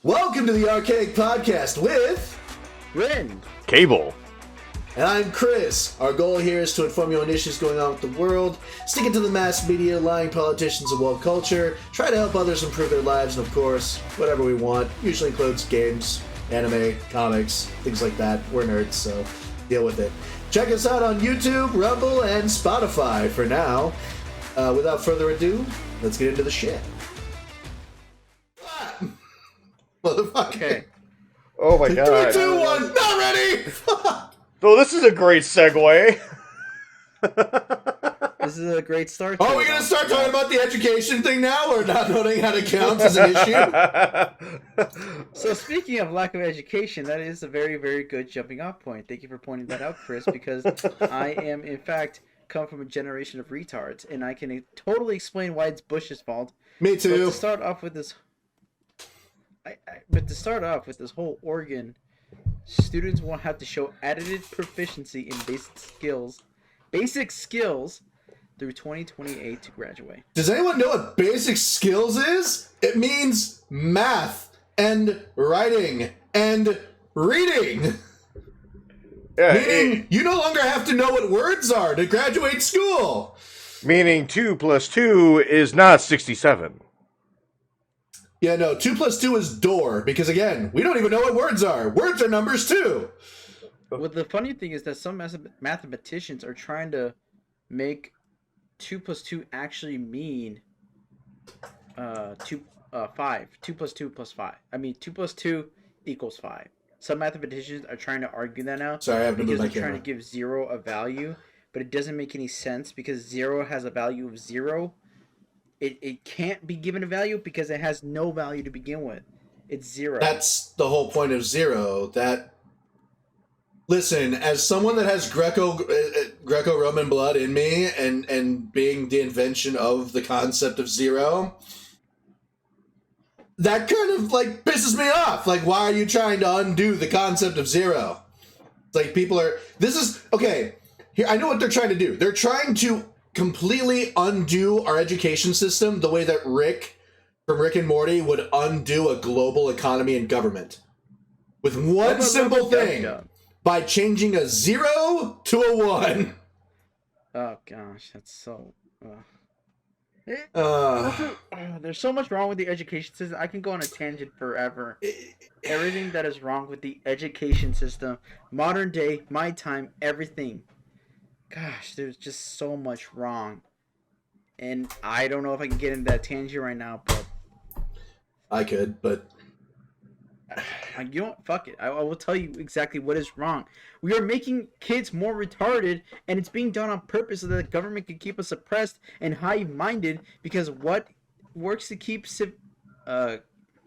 Welcome to the RKiCPodcast with Rin. Cable. And I'm Chris. Our goal here is to inform you on issues going on with the world, stick it to the mass media, lying politicians, and woke culture, try to help others improve their lives, and of course, whatever we want. Usually includes games, anime, comics, things like that. We're nerds, so deal with it. Check us out on YouTube, Rumble, and Spotify for now. Without further ado, let's get into the shit. Motherfucker. Okay. Oh my god. 3, 2, 1, not ready! So this is a great segue. This is a great start. Are we going to start talking about the education thing now, or not knowing how to count as an issue? So speaking of lack of education, that is a very, very good jumping off point. Thank you for pointing that out, Chris, because I am, in fact, come from a generation of retards, and I can totally explain why it's Bush's fault. Me too. But to start off with this whole Oregon, students will have to show added proficiency in basic skills through 2028 to graduate. Does anyone know what basic skills is? It means math and writing and reading. Yeah, Meaning you no longer have to know what words are to graduate school. meaning 2 plus 2 is not 67. Yeah, no, 2 plus 2 is door, because again, we don't even know what words are. Words are numbers too. Well, the funny thing is that some mathematicians are trying to make 2 plus 2 actually mean 5. 2 plus 2 plus 5. I mean, 2 plus 2 equals 5. Some mathematicians are trying to argue that now. Sorry, I have to move because my they're camera. trying to give 0 a value, but it doesn't make any sense because 0 has a value of 0. It can't be given a value because it has no value to begin with. It's 0. That's the whole point of 0. Listen, as someone that has Greco-Roman blood in me, and being the invention of the concept of 0, that kind of like pisses me off. Like, why are you trying to undo the concept of 0? It's like okay. Here, I know what they're trying to do. They're trying to completely undo our education system the way that Rick from Rick and Morty would undo a global economy and government. With one simple thing. By changing a 0 to a 1. Oh gosh, that's so... there's so much wrong with the education system. I can go on a tangent forever. Everything that is wrong with the education system, modern day, my time, everything. Gosh, there's just so much wrong. And I don't know if I can get into that tangent right now, but... I could, but... You know what? Fuck it. I will tell you exactly what is wrong. We are making kids more retarded, and it's being done on purpose so that the government can keep us oppressed and high-minded, because what works to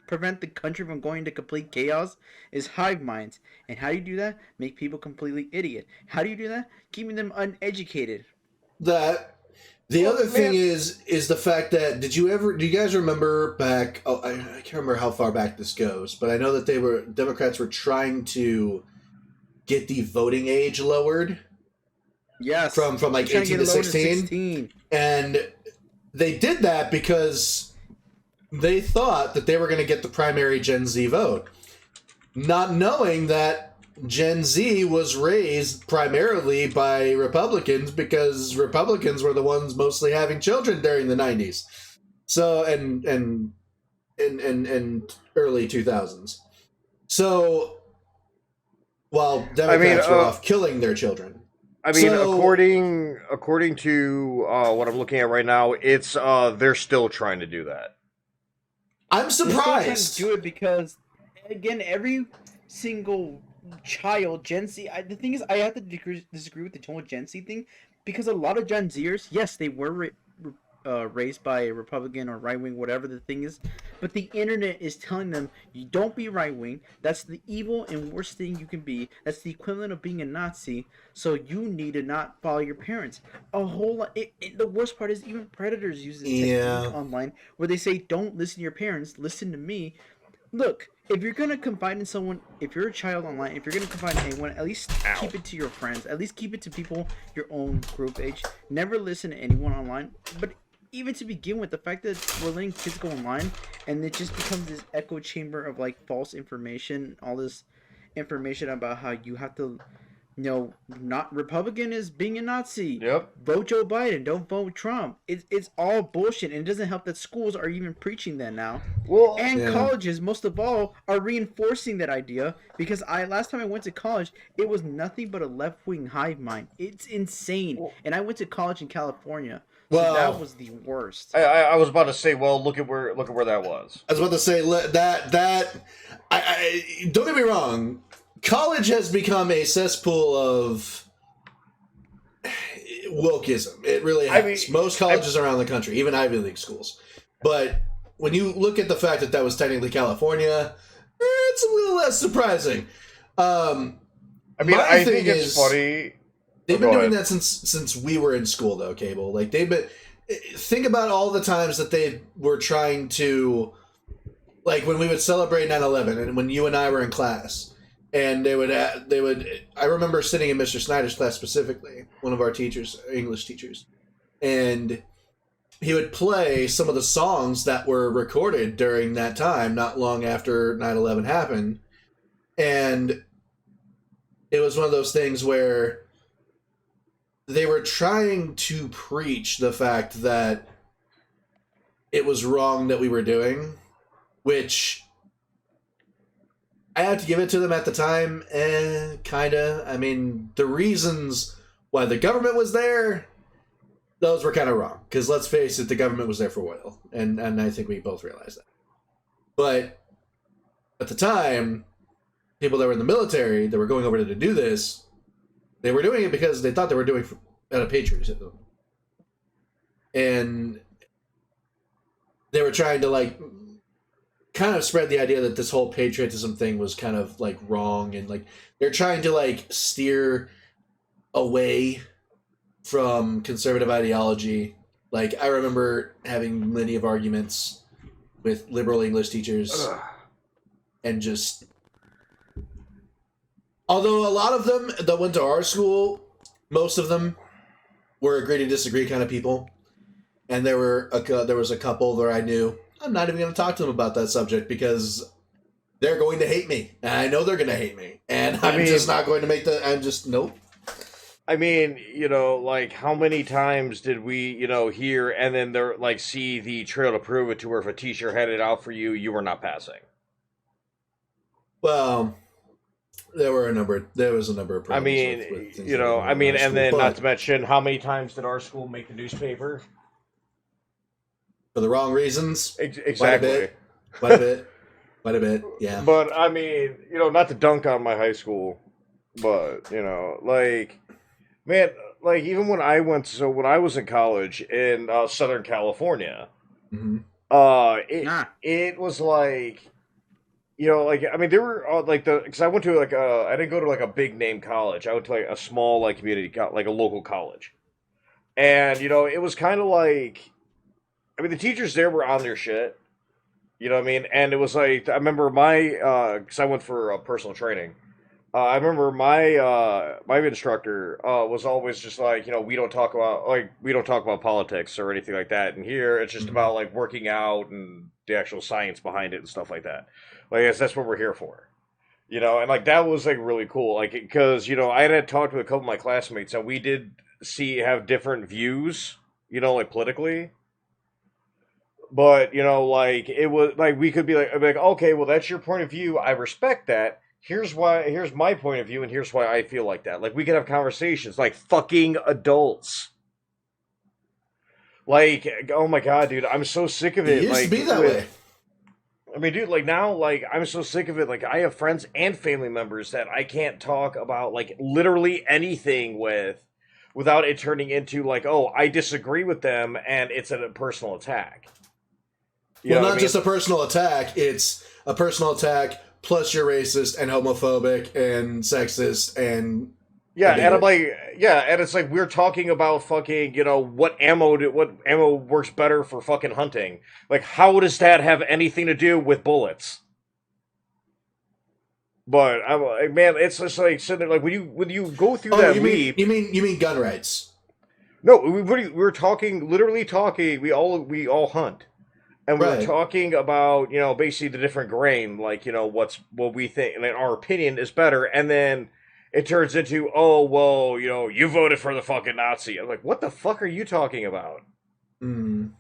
prevent the country from going into complete chaos is hive minds. And how do you do that? Make people completely idiot. How do you do that? Keeping them uneducated. The other thing is the fact that do you guys remember back? Oh, I can't remember how far back this goes, but I know that Democrats were trying to get the voting age lowered. Yes. From like 18 to 16. And they did that because they thought that they were going to get the primary Gen Z vote, not knowing that Gen Z was raised primarily by Republicans, because Republicans were the ones mostly having children during the 90s. So, and early 2000s. So, while Democrats were off killing their children. I mean, according to what I'm looking at right now, it's they're still trying to do that. I'm surprised. They're still trying to do it because, again, every single child, Gen Z, the thing is, I have to disagree with the whole Gen Z thing, because a lot of Gen Zers, yes, they were raised by a Republican or right-wing, whatever the thing is, but the internet is telling them, you don't be right-wing, that's the evil and worst thing you can be, that's the equivalent of being a Nazi, so you need to not follow your parents. A whole lot. The worst part is even predators use this technique online, where they say, don't listen to your parents, listen to me. Look, if you're going to confide in someone, if you're a child online, if you're going to confide in anyone, at least keep it to your friends. At least keep it to people your own group age. Never listen to anyone online. But even to begin with, the fact that we're letting kids go online and it just becomes this echo chamber of like false information, all this information about how you have to, not Republican is being a Nazi. Yep. Vote Joe Biden, don't vote Trump. It's all bullshit, and it doesn't help that schools are even preaching that now. Well, And colleges, most of all, are reinforcing that idea because last time I went to college, it was nothing but a left-wing hive mind. It's insane. And I went to college in California. So that was the worst. I was about to say, well, look at where that was. I was about to say I don't get me wrong. College has become a cesspool of wokeism. It really has. Most colleges around the country, even Ivy League schools. But when you look at the fact that was technically California, it's a little less surprising. I think it's funny. They've been doing that since we were in school, though, Cable. Like, think about all the times that they were trying to, like, when we would celebrate 9/11 and when you and I were in class, and they would, I remember sitting in Mr. Snyder's class specifically, one of our teachers, English teachers, and he would play some of the songs that were recorded during that time, not long after 9/11 happened, and it was one of those things where they were trying to preach the fact that it was wrong that we were doing, which I have to give it to them at the time, kinda. I mean, the reasons why the government was there, those were kind of wrong. Because let's face it, the government was there for oil, and I think we both realized that. But at the time, people that were in the military that were going over to do this, they were doing it because they thought they were doing it out of patriotism. And they were trying to, like, kind of spread the idea that this whole patriotism thing was kind of, like, wrong. And, like, they're trying to, like, steer away from conservative ideology. Like, I remember having many of arguments with liberal English teachers and just... Although a lot of them that went to our school, most of them were agree to disagree kind of people, and there was a couple that I knew. I'm not even going to talk to them about that subject because they're going to hate me, and I know they're going to hate me, and I'm just not going to make the. I'm just nope. I mean, like, how many times did we, hear and then they're like see the trail to prove it to where if a teacher had it out for you, you were not passing. Well. There was a number of problems. I mean, and then not to mention, how many times did our school make the newspaper? For the wrong reasons? Exactly. Quite a bit, yeah. But, I mean, not to dunk on my high school, but, like, man, like, even when I was in college in Southern California, mm-hmm. It was like... like, I mean, there were, because I went to, I didn't go to, a big name college. I went to, a small, community, like a local college. And, it was kind of like, I mean, the teachers there were on their shit. You know what I mean? And it was like, I remember because I went for personal training. I remember my instructor was always just like, we don't talk about politics or anything like that. And here, it's just about, working out and the actual science behind it and stuff like that. Like, I guess that's what we're here for, and that was really cool, because I had talked with a couple of my classmates and we did have different views, politically, but it was we could be I'd be like, okay, well, that's your point of view, I respect that. Here's my point of view, and here's why I feel like that. Like, we could have conversations like fucking adults. Like, oh my god, dude, I'm so sick of it. It used to be that way. I mean, dude, now, I'm so sick of it. Like, I have friends and family members that I can't talk about, literally anything without it turning into, oh, I disagree with them, and it's a personal attack. Well, not just a personal attack. It's a personal attack, plus you're racist and homophobic and sexist and... Yeah, and I'm like, and it's like we're talking about fucking, what ammo works better for fucking hunting. Like, how does that have anything to do with bullets? But I'm like, man, it's just like sitting there, like when you go through that leap. You mean gun rights? No, we were talking, literally talking. We all hunt, and we were Right. talking about basically the different grain, like what we think and our opinion is better, and then it turns into, oh well, you voted for the fucking Nazi. I'm like, what the fuck are you talking about? Mm.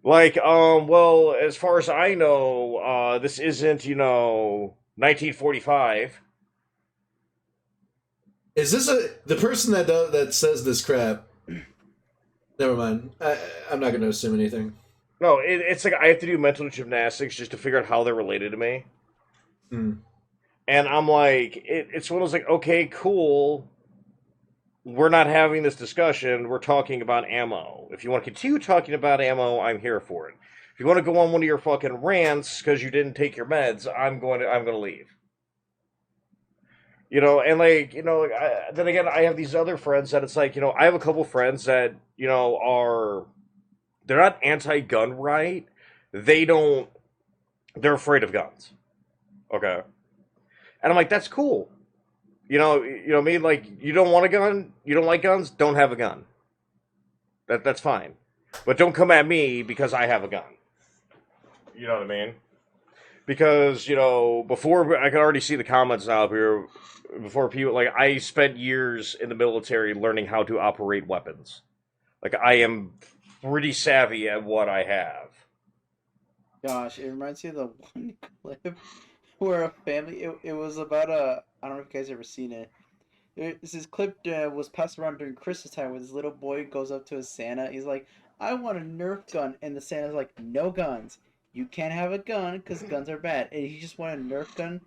Like, well, as far as I know, this isn't 1945. Is this the person that says this crap? Never mind. I'm not going to assume anything. No, it's like I have to do mental gymnastics just to figure out how they're related to me. Mm. And I'm like, it's one of those like, okay, cool. We're not having this discussion. We're talking about ammo. If you want to continue talking about ammo, I'm here for it. If you want to go on one of your fucking rants because you didn't take your meds, I'm going to leave. And like, then again, I have these other friends that it's like, I have a couple friends that, they're not anti-gun, right? They're afraid of guns. Okay. And I'm like, that's cool. I mean, like, you don't want a gun, you don't like guns, don't have a gun. That's fine. But don't come at me because I have a gun. You know what I mean? Because, before I could already see the comments now up here, before people, like, I spent years in the military learning how to operate weapons. Like, I am pretty savvy at what I have. Gosh, it reminds me of the one clip where a family. It was about a. I don't know if you guys ever seen it. This clip was passed around during Christmas time where this little boy goes up to his Santa. He's like, "I want a Nerf gun," and the Santa's like, "No guns. You can't have a gun because guns are bad." And he just wanted a Nerf gun.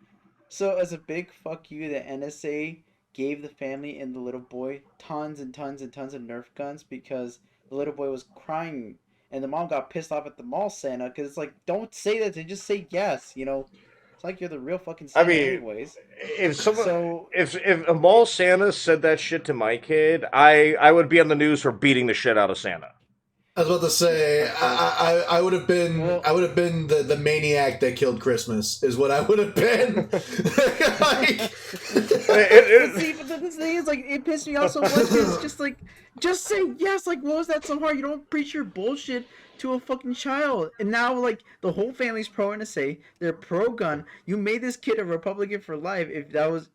So as a big fuck you, the NSA gave the family and the little boy tons and tons and tons of Nerf guns because the little boy was crying. And the mom got pissed off at the mall Santa because it's like, don't say that, just say yes, It's like you're the real fucking I Santa mean, anyways. if someone, So, if a mall Santa said that shit to my kid, I would be on the news for beating the shit out of Santa. I was about to say I would have been well, I would have been the maniac that killed Christmas is what I would have been. Like, see, but the thing is, like, it pissed me off so much. It's just like, just say yes. Like, what was that so hard? You don't preach your bullshit to a fucking child. And now, like, the whole family's pro NSA. They're pro gun. You made this kid a Republican for life. If that was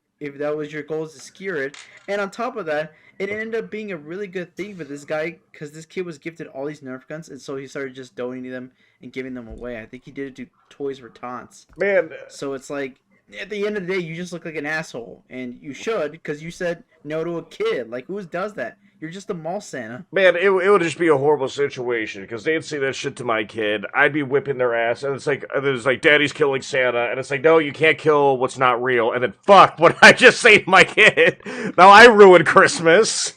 your goal, is to scare it. And on top of that, it ended up being a really good thing for this guy because this kid was gifted all these Nerf guns, and so he started just donating them and giving them away. I think he did it to Toys for Tots. Man, So it's like, at the end of the day, you just look like an asshole, and you should because you said no to a kid. Like, who does that? You're just a mall Santa. Man, it would just be a horrible situation because they'd say that shit to my kid. I'd be whipping their ass, and it's like, there's like, Daddy's killing Santa, and it's like, no, you can't kill what's not real. And then, fuck, what did I just say to my kid? Now I ruined Christmas.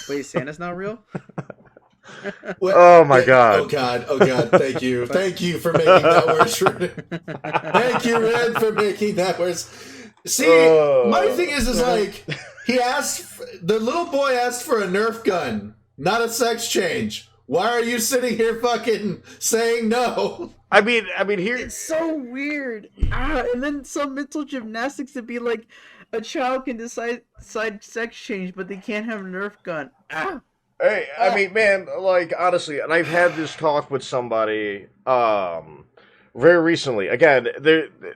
Wait, Santa's not real? Oh my god. Oh god, thank you for making that worse. Thank you, Red, for making that worse. See, my thing is like, the little boy asked for a Nerf gun, not a sex change. Why are you sitting here fucking saying no? I mean, here It's so weird. And then some mental gymnastics to be like, a child can decide sex change, but they can't have a Nerf gun. Hey, I mean, man, like, honestly, and I've had this talk with somebody, very recently. Again,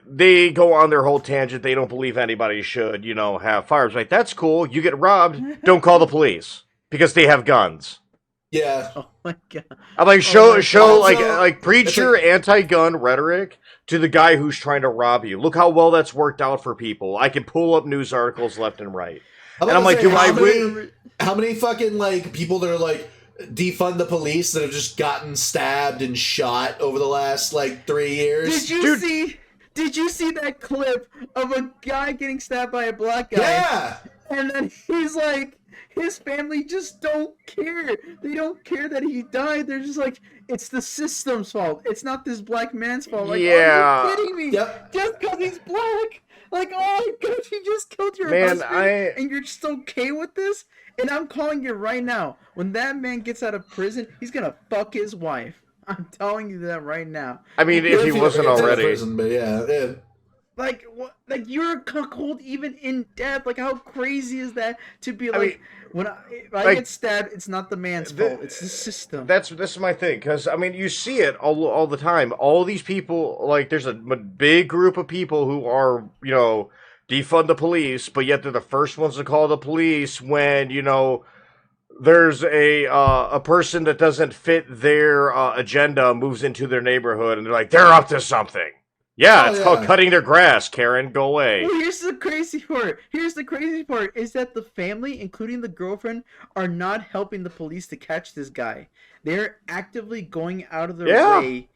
they go on their whole tangent. They don't believe anybody should, have firearms. Right? That's cool. You get robbed, don't call the police because they have guns. Yeah. Oh my god. I'm like, show Also, like preach your anti-gun rhetoric to the guy who's trying to rob you. Look how well that's worked out for people. I can pull up news articles left and right. And I'm like, how many fucking like people that are like defund the police that have just gotten stabbed and shot over the last like 3 years? Did you see that clip of a guy getting stabbed by a black guy? Yeah. And then he's like, his family just don't care. They don't care that he died. They're just like, it's the system's fault. It's not this black man's fault. Like, yeah. are you kidding me? Yep. Just because he's black. Like, oh my gosh, you just killed your husband, and you're just okay with this? And I'm calling you right now. When that man gets out of prison, he's gonna fuck his wife. I'm telling you that right now. I mean, if he wasn't already. Prison, but yeah. Like what? Like you're a cuckold even in death. Like how crazy is that to be like? I mean, When I get stabbed, it's not the man's fault. It's the system. This is my thing, because I mean, you see it all the time. All these people, like, there's a big group of people who are, defund the police, but yet they're the first ones to call the police when there's a person that doesn't fit their agenda moves into their neighborhood, and they're like, they're up to something. Yeah, it's called cutting their grass. Karen, go away. Well, here's the crazy part. Is that the family, including the girlfriend, are not helping the police to catch this guy. They're actively going out of their way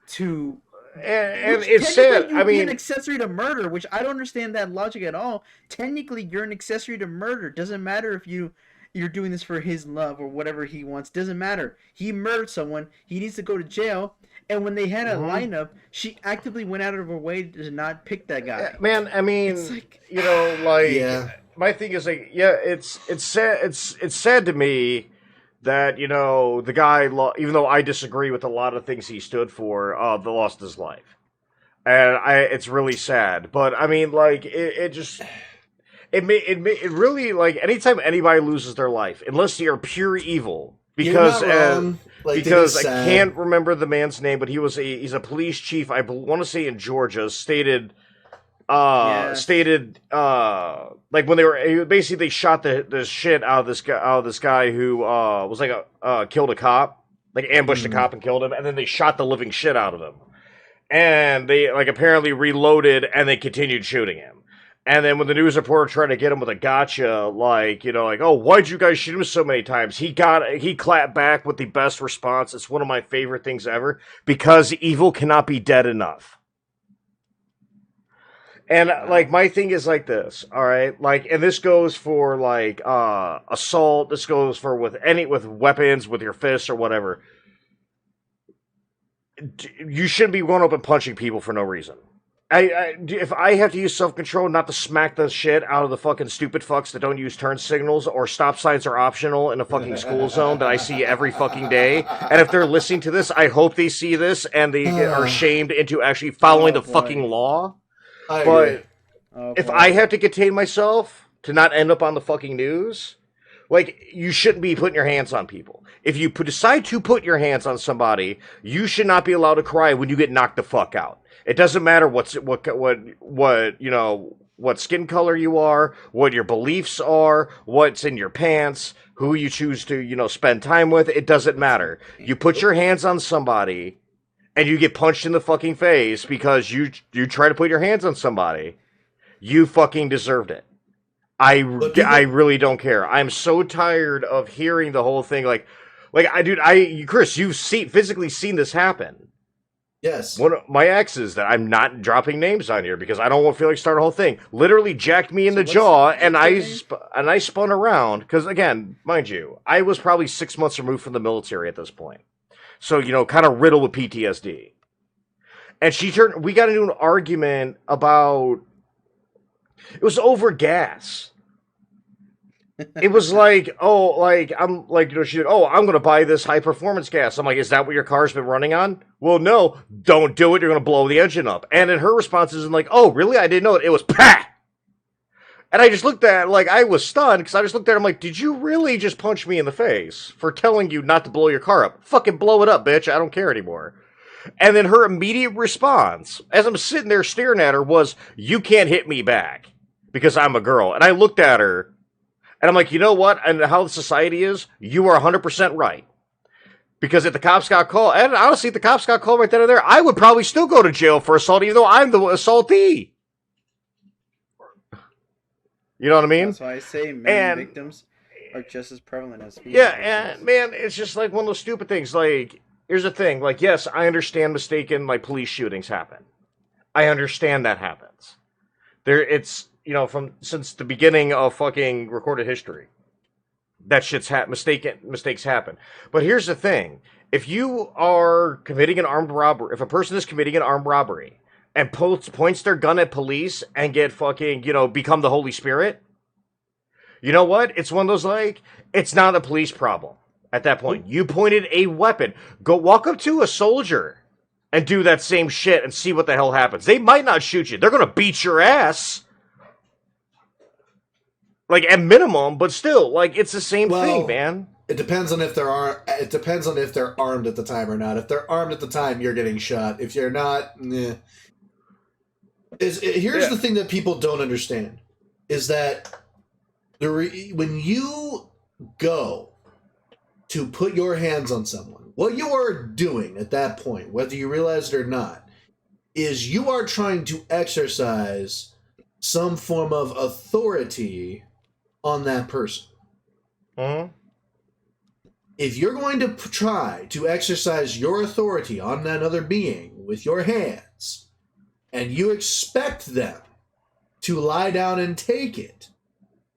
to. And it's sad. I mean, an accessory to murder, which I don't understand that logic at all. Technically, you're an accessory to murder. Doesn't matter if you're doing this for his love or whatever he wants. Doesn't matter. He murdered someone. He needs to go to jail. And when they had a lineup, she actively went out of her way to not pick that guy. Man, I mean, my thing is like, it's sad. It's sad to me that the guy, even though I disagree with a lot of things he stood for, lost his life, and it's really sad. But I mean, like, it really, like, anytime anybody loses their life, unless you're pure evil. Because I can't remember the man's name, but he's a police chief. I want to say in Georgia. Stated like when they shot the shit out of this guy who was like killed a cop, like ambushed a cop and killed him, and then they shot the living shit out of him, and they like apparently reloaded and they continued shooting him. And then when the news reporter tried to get him with a gotcha, oh, why'd you guys shoot him so many times? He clapped back with the best response. It's one of my favorite things ever, because evil cannot be dead enough. And like my thing is like this, all right? Like, and this goes for like assault. This goes for with weapons, with your fists or whatever. You shouldn't be going up and punching people for no reason. If I have to use self-control not to smack the shit out of the fucking stupid fucks that don't use turn signals or stop signs are optional in a fucking school zone that I see every fucking day, and if they're listening to this, I hope they see this and they are shamed into actually following the fucking law. But if I have to contain myself to not end up on the fucking news, like, you shouldn't be putting your hands on people. If you decide to put your hands on somebody, you should not be allowed to cry when you get knocked the fuck out. It doesn't matter what skin color you are, what your beliefs are, what's in your pants, who you choose to, spend time with. It doesn't matter. You put your hands on somebody and you get punched in the fucking face because you try to put your hands on somebody. You fucking deserved it. I really don't care. I'm so tired of hearing the whole thing. Chris, you've physically seen this happen. Yes. One of my exes that I'm not dropping names on here because I don't want to feel like start a whole thing. Literally jacked me in the jaw, and I spun around because, again, mind you, I was probably 6 months removed from the military at this point, so kind of riddled with PTSD. And we got into an argument about it was over gas. It was like, she's like, I'm going to buy this high performance gas. I'm like, is that what your car's been running on? Well, no, don't do it. You're going to blow the engine up. And then her response is like, oh, really? I didn't know it. It was PAH! And I just looked at I was stunned because I just looked at her, I'm like, did you really just punch me in the face for telling you not to blow your car up? Fucking blow it up, bitch. I don't care anymore. And then her immediate response, as I'm sitting there staring at her, was, you can't hit me back because I'm a girl. And I looked at her, and I'm like, you know what? And how the society is, you are 100% right. Because if the cops got called, and honestly, if the cops got called right then and there, I would probably still go to jail for assault, even though I'm the assaultee. You know what I mean? That's why I say many victims are just as prevalent as female. Yeah, and man, it's just like one of those stupid things. Like, here's the thing. Like, yes, I understand mistaken, police shootings happen. I understand that happens. Since the beginning of fucking recorded history, that shit's mistakes happen. But here's the thing: if you are committing an armed robbery, if a person is committing an armed robbery and points their gun at police and get fucking, become the Holy Spirit, you know what? It's one of those it's not a police problem at that point. You pointed a weapon. Go walk up to a soldier and do that same shit and see what the hell happens. They might not shoot you. They're going to beat your ass. Like, at minimum, but still, like, it's the same thing, man. It depends on if they're armed at the time or not. If they're armed at the time, you're getting shot. If you're not, here's the thing that people don't understand is that when you go to put your hands on someone, what you are doing at that point, whether you realize it or not, is you are trying to exercise some form of authority on that person. Mm-hmm. If you're going to try to exercise your authority on that other being with your hands, and you expect them to lie down and take it,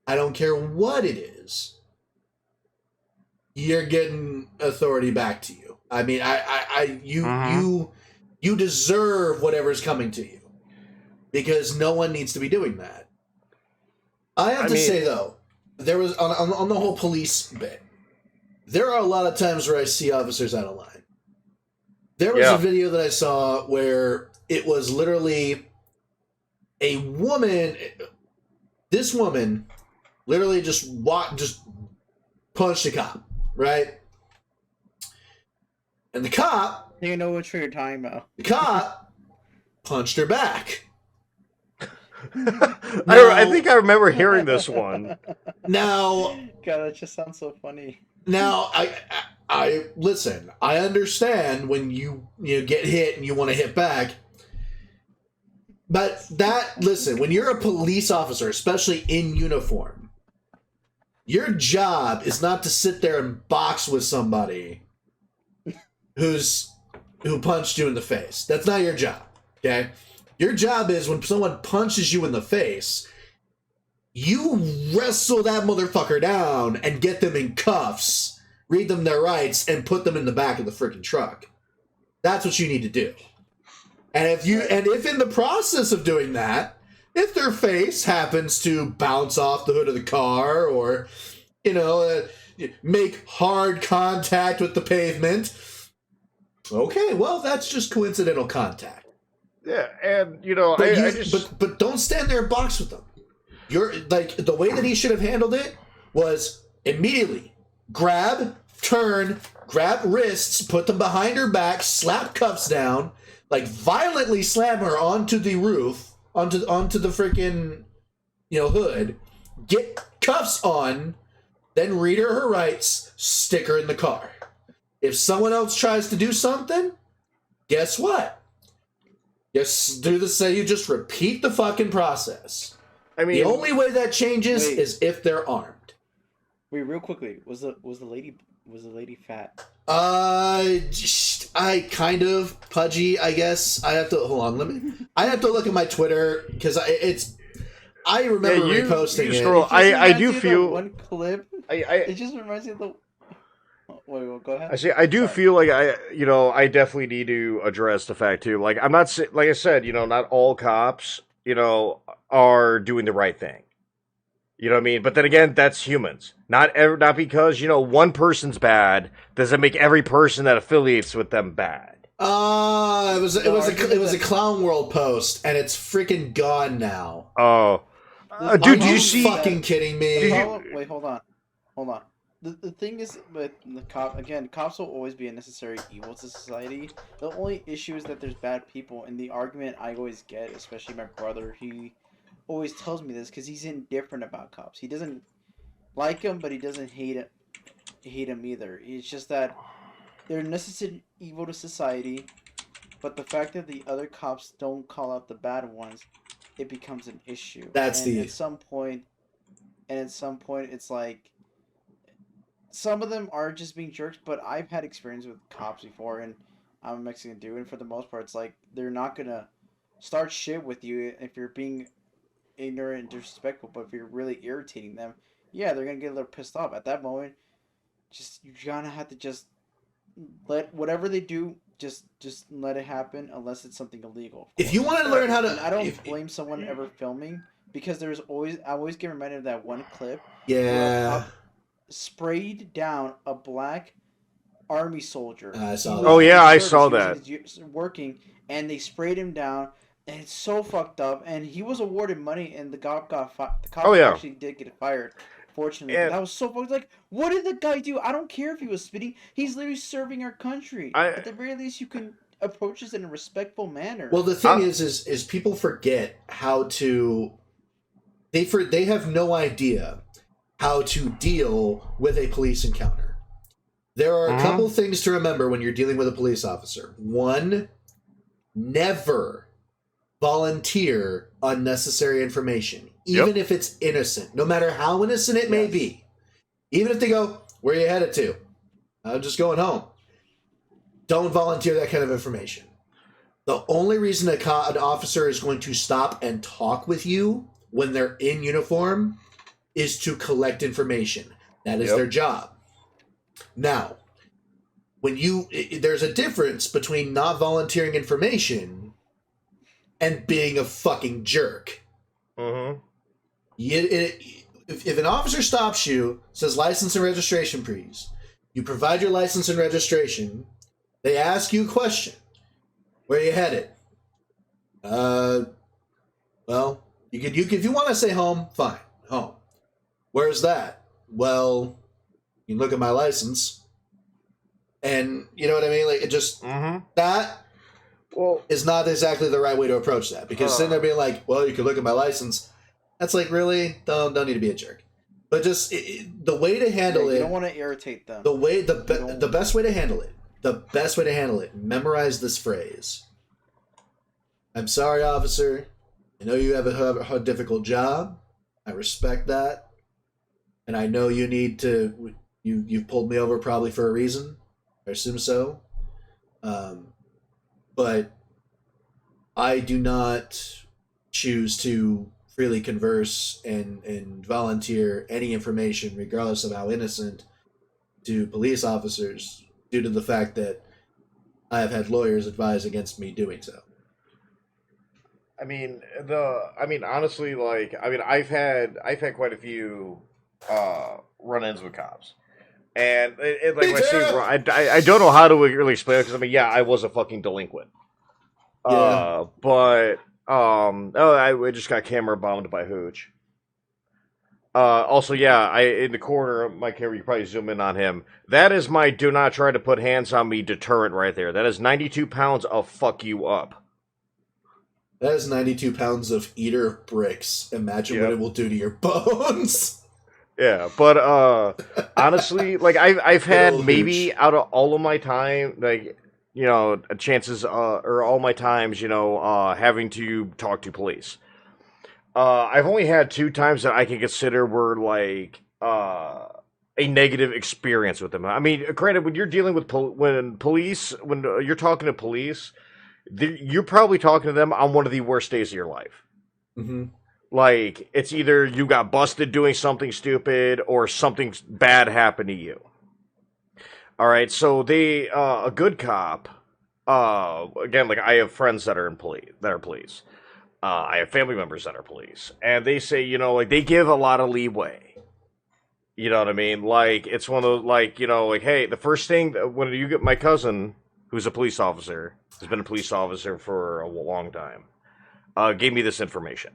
I don't care what it is, you're getting authority back to you. I mean, you deserve whatever's coming to you, because no one needs to be doing that. I have to say though, there was on the whole police bit. There are a lot of times where I see officers out of line. There was a video that I saw where it was literally a woman. This woman literally just punched a cop, right? And the cop, you know what you're talking about. The cop punched her back. I think I remember hearing this one. Now, God, that just sounds so funny. Now, I listen. I understand when you get hit and you want to hit back, but when you're a police officer, especially in uniform, your job is not to sit there and box with somebody who punched you in the face. That's not your job. Okay, your job is when someone punches you in the face, you wrestle that motherfucker down and get them in cuffs, read them their rights, and put them in the back of the freaking truck. That's what you need to do. And if in the process of doing that, if their face happens to bounce off the hood of the car or, make hard contact with the pavement, okay, well, that's just coincidental contact. Yeah, and, but don't stand there and box with them. You're like, the way that he should have handled it was immediately grab wrists, put them behind her back, slap cuffs down, like violently slam her onto the roof, onto the freaking hood, get cuffs on, then read her rights, stick her in the car. If someone else tries to do something, guess what? Just do the same. You just repeat the fucking process. I mean, the only way that changes is if they're armed. Wait, real quickly, was the lady fat? I kind of pudgy, I guess. I have to hold on. I have to look at my Twitter because I remember reposting it. I do feel one clip. It just reminds me of the. Wait, go ahead. I do feel like I definitely need to address the fact too. Like, I'm not, like I said, not all cops, are doing the right thing. You know what I mean? But then again, that's humans. Not because, one person's bad doesn't make every person that affiliates with them bad. It was a Clown World post, and it's freaking gone now. Oh, dude, did you see? Fucking kidding me? Wait, hold on. The thing is with the cops will always be a necessary evil to society. The only issue is that there's bad people, and the argument I always get, especially my brother, he always tells me this because he's indifferent about cops. He doesn't like them, but he doesn't hate them either. It's just that they're a necessary evil to society, but the fact that the other cops don't call out the bad ones, it becomes an issue. At some point, it's like, some of them are just being jerks, but I've had experience with cops before, and I'm a Mexican dude, and for the most part, it's like, they're not gonna start shit with you if you're being ignorant and disrespectful, but if you're really irritating them, yeah, they're gonna get a little pissed off. At that moment, you're gonna have to just let whatever they do, just let it happen, unless it's something illegal. If you want to learn how to... And I don't blame someone ever filming, because I always get reminded of that one clip. Yeah. Sprayed down a black army soldier. I saw He that. was Oh in yeah, his I service, saw he was that. in his working, and they sprayed him down, and it's so fucked up. And he was awarded money, and the Oh cop yeah, actually did get fired, fortunately. But and that was so fucked. Like, what did the guy do? I don't care if he was spitting. He's literally serving our country. I, At the very least, you can approach this in a respectful manner. Well, the thing is people forget how to. They have no idea how to deal with a police encounter. There are a couple things to remember when you're dealing with a police officer. One, never volunteer unnecessary information, even if it's innocent, no matter how innocent it may be. Even if they go, "Where are you headed to?" "I'm just going home." Don't volunteer that kind of information. The only reason an officer is going to stop and talk with you when they're in uniform is to collect information. That is their job. Now, there's a difference between not volunteering information and being a fucking jerk. Mm-hmm. If an officer stops you, says license and registration, please, you provide your license and registration, they ask you a question. "Where are you headed?" Well, you could if you want to say home, fine, home. "Where's that?" "Well, you can look at my license." And you know what I mean? Like, it just that is not exactly the right way to approach that, because sitting there being like, "Well, you can look at my license," that's like, really don't need to be a jerk. But just the way to handle it. You don't want to irritate them. The best way to handle it. The best way to handle it. Memorize this phrase. "I'm sorry, officer. I know you have a difficult job. I respect that. And I know you need to... You've pulled me over probably for a reason. I assume so. But I do not choose to freely converse and volunteer any information, regardless of how innocent, to police officers due to the fact that I have had lawyers advise against me doing so." Honestly, I've had quite a few run-ins with cops, and like when I say I don't know how to really explain it, because I was a fucking delinquent. Yeah. I just got camera bombed by Hooch. Also, in the corner of my camera, you can probably zoom in on him. That is my "do not try to put hands on me" deterrent right there. That is 92 pounds of fuck you up. That is 92 pounds of eater of bricks. Imagine what it will do to your bones. Yeah, but honestly, like I've had maybe Hooch. out of all of my time, chances or all my times, having to talk to police. I've only had 2 times that I can consider were like a negative experience with them. Granted, when you're dealing with when you're talking to police, you're probably talking to them on one of the worst days of your life. Mm-hmm. Like, it's either you got busted doing something stupid or something bad happened to you. All right, so a good cop. Again, like, I have friends that are police. I have family members that are police, and they say, they give a lot of leeway. You know what I mean? Like, it's one of those, hey, the first thing when you get my cousin, who's a police officer, has been a police officer for a long time, gave me this information.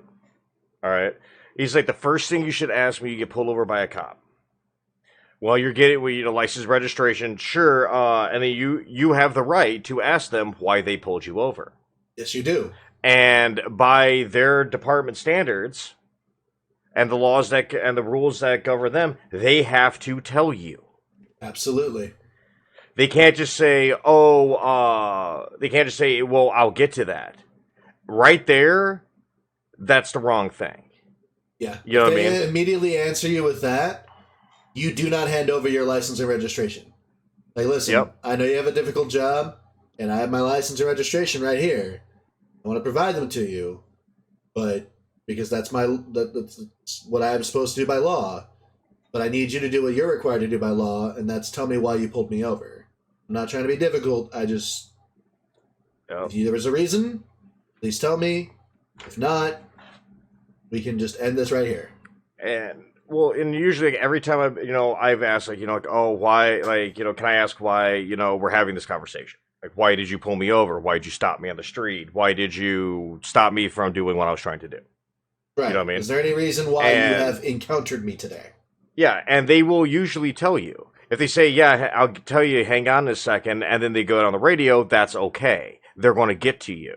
All right, he's like, the first thing you should ask when you get pulled over by a cop. Well, you're getting license, registration, sure, and then you have the right to ask them why they pulled you over. Yes, you do. And by their department standards and the laws and the rules that govern them, they have to tell you. Absolutely. They can't just say, well, I'll get to that. Right there, that's the wrong thing. Yeah. You know what I mean? If they immediately answer you with that, you do not hand over your license and registration. Like, listen, I know you have a difficult job, and I have my license and registration right here. I want to provide them to you, but because that's what I'm supposed to do by law. But I need you to do what you're required to do by law, and that's tell me why you pulled me over. I'm not trying to be difficult. If there was a reason, please tell me. If not, we can just end this right here. And Well, and usually every time I've asked oh, why, can I ask why, we're having this conversation? Like, why did you pull me over? Why did you stop me on the street? Why did you stop me from doing what I was trying to do? Right. You know what I mean? Is there any reason why you have encountered me today? Yeah, and they will usually tell you. If they say, yeah, I'll tell you, hang on a second, and then they go out on the radio, that's okay. They're going to get to you.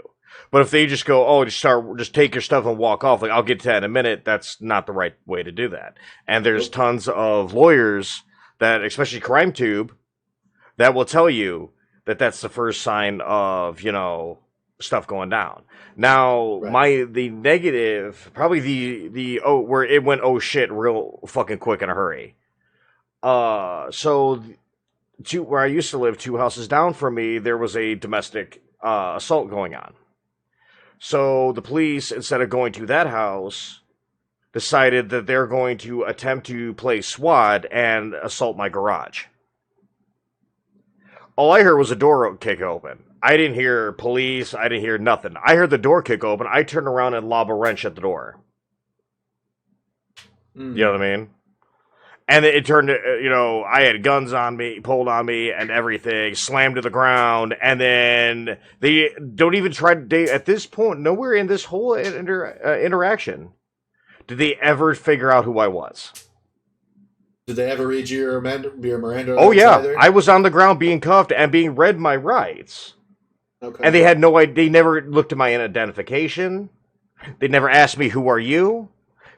But if they just go, oh, just take your stuff and walk off, like, I'll get to that in a minute, that's not the right way to do that. And there's tons of lawyers that, especially CrimeTube, that will tell you that that's the first sign of, stuff going down. Now, the negative, probably where it went oh shit real fucking quick in a hurry. So where I used to live, 2 houses down from me, there was a domestic assault going on. So the police, instead of going to that house, decided that they're going to attempt to play SWAT and assault my garage. All I heard was a door kick open. I didn't hear police. I didn't hear nothing. I heard the door kick open. I turned around and lob a wrench at the door. You know what I mean? And it turned, I had guns on me, pulled on me, and everything, slammed to the ground, and then they don't even try to, at this point, nowhere in this whole interaction did they ever figure out who I was. Did they ever read your Miranda? Oh, yeah. Either? I was on the ground being cuffed and being read my rights. Okay. And they had no idea. They never looked at my identification. They never asked me, who are you?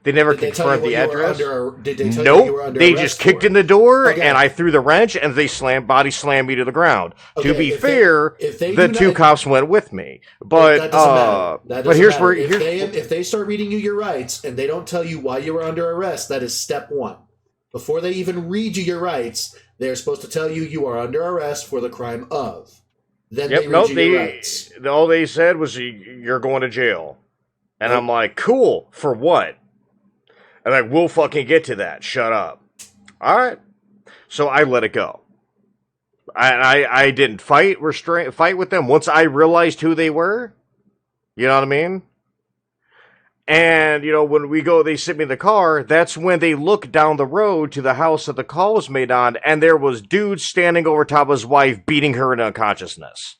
They never confirmed the address. Did they tell you you were under They just kicked in the door, and I threw the wrench, and they body slammed me to the ground. Okay, to be fair, the 2 cops went with me. But that doesn't matter. But here's where if they start reading you your rights and they don't tell you why you were under arrest, that is step 1. Before they even read you your rights, they're supposed to tell you you are under arrest for the crime of. Then they read you your rights. All they said was you're going to jail, and I'm like, cool, for what? And like, we'll fucking get to that. Shut up. All right. So I let it go. I didn't fight with them once I realized who they were. You know what I mean? And, when we go, they sit me in the car. That's when they look down the road to the house that the call was made on, and there was dudes standing over top of his wife, beating her into unconsciousness.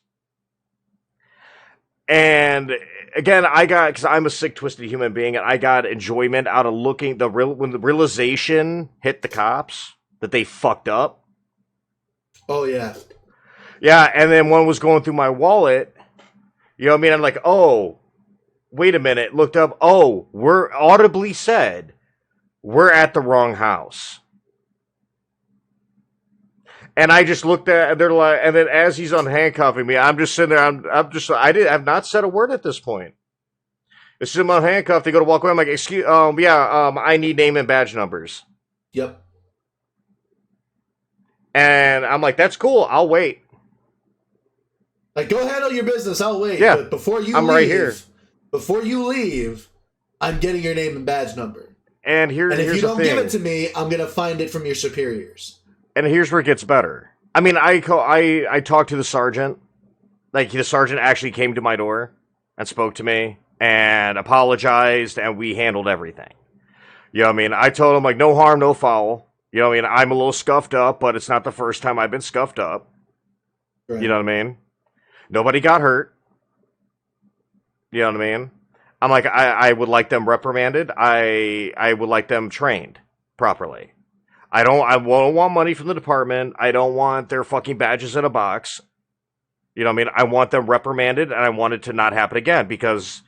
And again, because I'm a sick, twisted human being, and I got enjoyment out of looking when the realization hit the cops that they fucked up. Oh yeah, yeah. And then one was going through my wallet. You know what I mean? I'm like, oh, wait a minute. Looked up. Oh, we're audibly said we're at the wrong house. And I just looked at, they're like, and then as he's unhandcuffing me, I'm just sitting there. I've not said a word at this point. As soon as I'm unhandcuffed, they go to walk away. I'm like, excuse, I need name and badge numbers. Yep. And I'm like, that's cool. I'll wait. Like, go handle your business. I'll wait. Yeah. But before you leave, right here. Before you leave, I'm getting your name and badge number. And if you don't give it to me, I'm gonna find it from your superiors. And here's where it gets better. I mean, I talked to the sergeant. Like, the sergeant actually came to my door and spoke to me and apologized, and we handled everything. You know what I mean? I told him, like, no harm, no foul. You know what I mean? I'm a little scuffed up, but it's not the first time I've been scuffed up. Right. You know what I mean? Nobody got hurt. You know what I mean? I'm like, I would like them reprimanded. I would like them trained properly. I don't want money from the department. I don't want their fucking badges in a box. You know what I mean? I want them reprimanded, and I want it to not happen again because,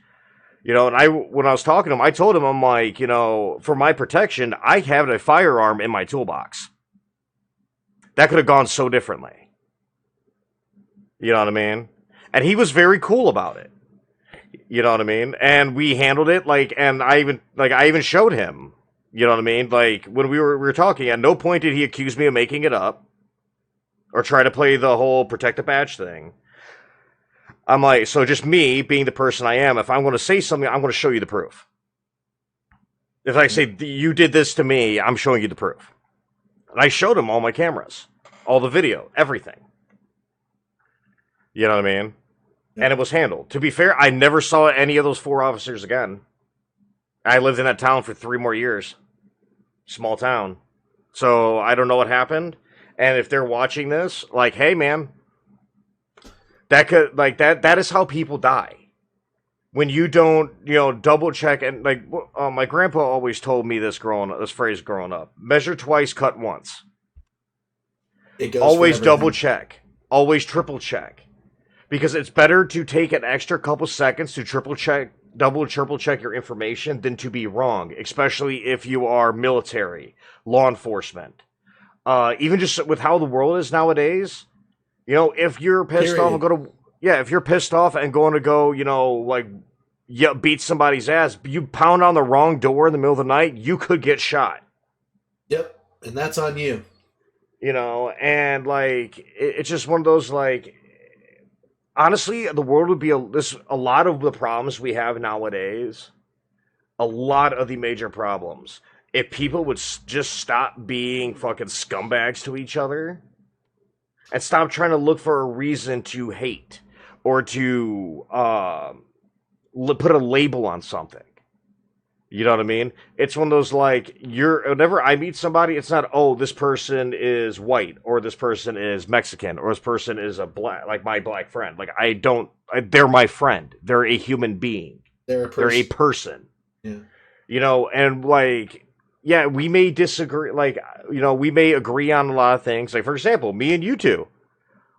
and when I was talking to him, I told him, I'm like, for my protection, I have a firearm in my toolbox. That could have gone so differently. You know what I mean? And he was very cool about it. You know what I mean? And we handled it and I even showed him. You know what I mean? Like, when we were talking, at no point did he accuse me of making it up or try to play the whole protect the badge thing. I'm like, so just me being the person I am, if I'm going to say something, I'm going to show you the proof. If I say, you did this to me, I'm showing you the proof. And I showed him all my cameras, all the video, everything. You know what I mean? Yeah. And it was handled. To be fair, I never saw any of those 4 officers again. I lived in that town for 3 more years. Small town. So I don't know what happened. And if they're watching this, like, hey man, that could like that is how people die. When you don't, double check and like my grandpa always told me this phrase growing up. Measure twice, cut once. It goes Always for double everything. check. Always triple check. Because it's better to take an extra couple seconds to triple check your information than to be wrong, especially if you are military, law enforcement. Even just with how the world is nowadays, if you're pissed off and if you're pissed off and going to go, beat somebody's ass, you pound on the wrong door in the middle of the night, you could get shot. Yep, and that's on you. And like it's just one of those like. Honestly, the world would be a lot of the problems we have nowadays, a lot of the major problems, if people would just stop being fucking scumbags to each other and stop trying to look for a reason to hate or to put a label on something. You know what I mean? It's one of those like whenever I meet somebody, it's not, oh, this person is white or this person is Mexican or this person is my black friend. Like they're my friend. They're a human being. They're a person. Yeah. And like, yeah, we may disagree. Like, we may agree on a lot of things. Like, for example, me and you two,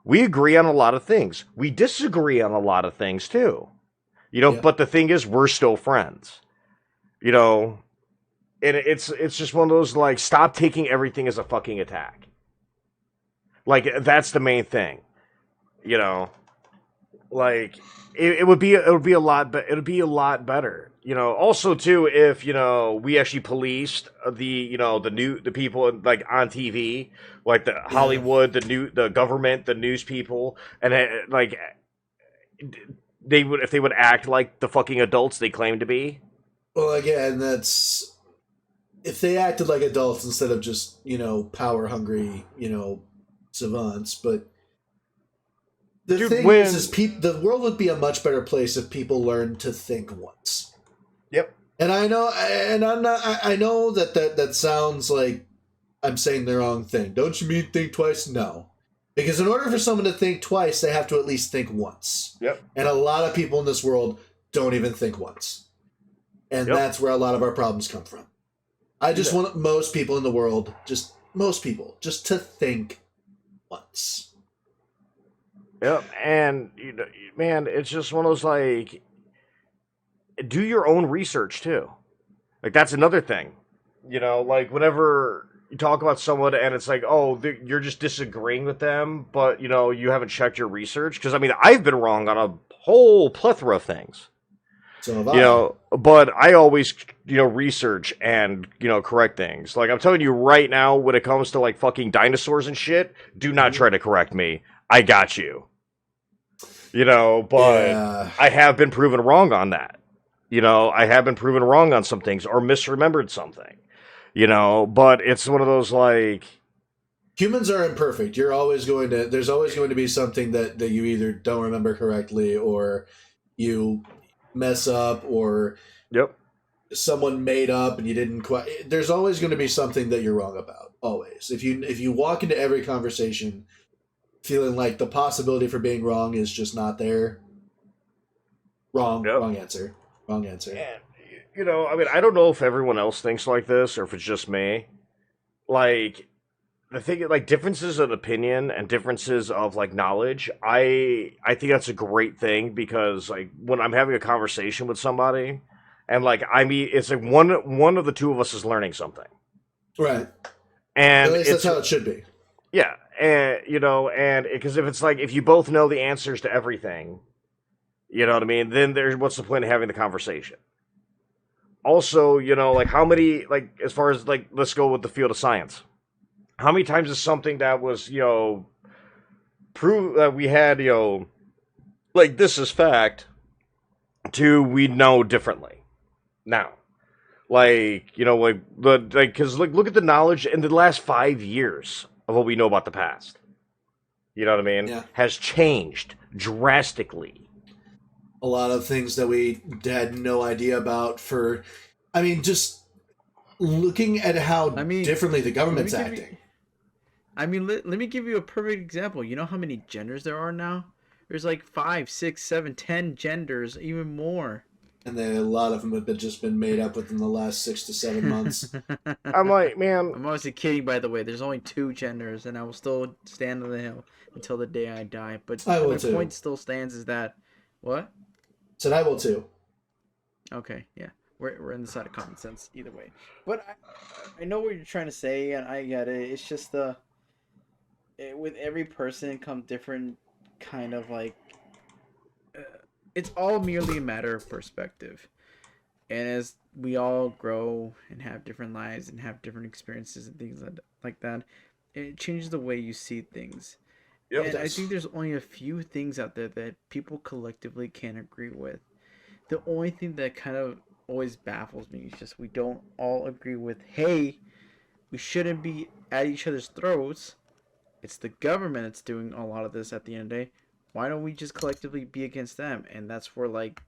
we agree on a lot of things. We disagree on a lot of things too. But the thing is, we're still friends. And it's just one of those like stop taking everything as a fucking attack. Like that's the main thing. Like it would be a lot better. Also too if we actually policed the people like on TV, like the Hollywood, the government, the news people, and like if they would act like the fucking adults they claim to be. Well, again, that's if they acted like adults instead of just, power hungry, savants. But the thing is the world would be a much better place if people learned to think once. Yep. And I know, and I'm not. I know that sounds like I'm saying the wrong thing. Don't you mean think twice? No, because in order for someone to think twice, they have to at least think once. Yep. And a lot of people in this world don't even think once. And that's where a lot of our problems come from. I just want most people in the world, just to think once. Yep, and man, it's just one of those like, do your own research too. Like that's another thing. Like whenever you talk about someone and it's like, oh, you're just disagreeing with them, but you haven't checked your research. Because I mean, I've been wrong on a whole plethora of things. So have I. But I always, research and, correct things. Like, I'm telling you right now, when it comes to, like, fucking dinosaurs and shit, do not try to correct me. I got you. But I have been proven wrong on that. I have been proven wrong on some things or misremembered something. But it's one of those, like... Humans are imperfect. There's always going to be something that you either don't remember correctly or you... mess up or someone made up and you didn't quite. There's always going to be something that you're wrong about. Always. If you walk into every conversation feeling like the possibility for being wrong is just not there, wrong answer. And, I mean, I don't know if everyone else thinks like this or if it's just me. Like, the thing, like, differences of opinion and differences of, like, knowledge, I think that's a great thing because, like, when I'm having a conversation with somebody and, like, it's like one of the two of us is learning something. Right. And at least that's how it should be. Yeah. And, and because if it's like, if you both know the answers to everything, you know what I mean? Then what's the point of having the conversation? Also, like, how many, like, as far as, like, let's go with the field of science. How many times is something that was, prove that we had, like this is fact, to we know differently now, like because look at the knowledge in the last 5 years of what we know about the past. You know what I mean? Yeah. Has changed drastically. A lot of things that we had no idea about just looking at how I mean, differently the government's let me acting. let me give you a perfect example. You know how many genders there are now? There's like 5, 6, 7, 10 genders, even more. And then a lot of them have just been made up within the last 6 to 7 months. I'm like, man. I'm obviously kidding, by the way. There's only 2 genders, and I will still stand on the hill until the day I die. But I will my too. point still stands is that... What? Said I will too. Okay, yeah. We're in the side of common sense either way. But I know what you're trying to say, and I get it. It's just with every person come different kind of like... it's all merely a matter of perspective. And as we all grow and have different lives and have different experiences and things like that, it changes the way you see things. Yep. And I think there's only a few things out there that people collectively can't agree with. The only thing that kind of always baffles me is just we don't all agree with, hey, we shouldn't be at each other's throats. It's the government that's doing a lot of this at the end of the day. Why don't we just collectively be against them? And that's where, like,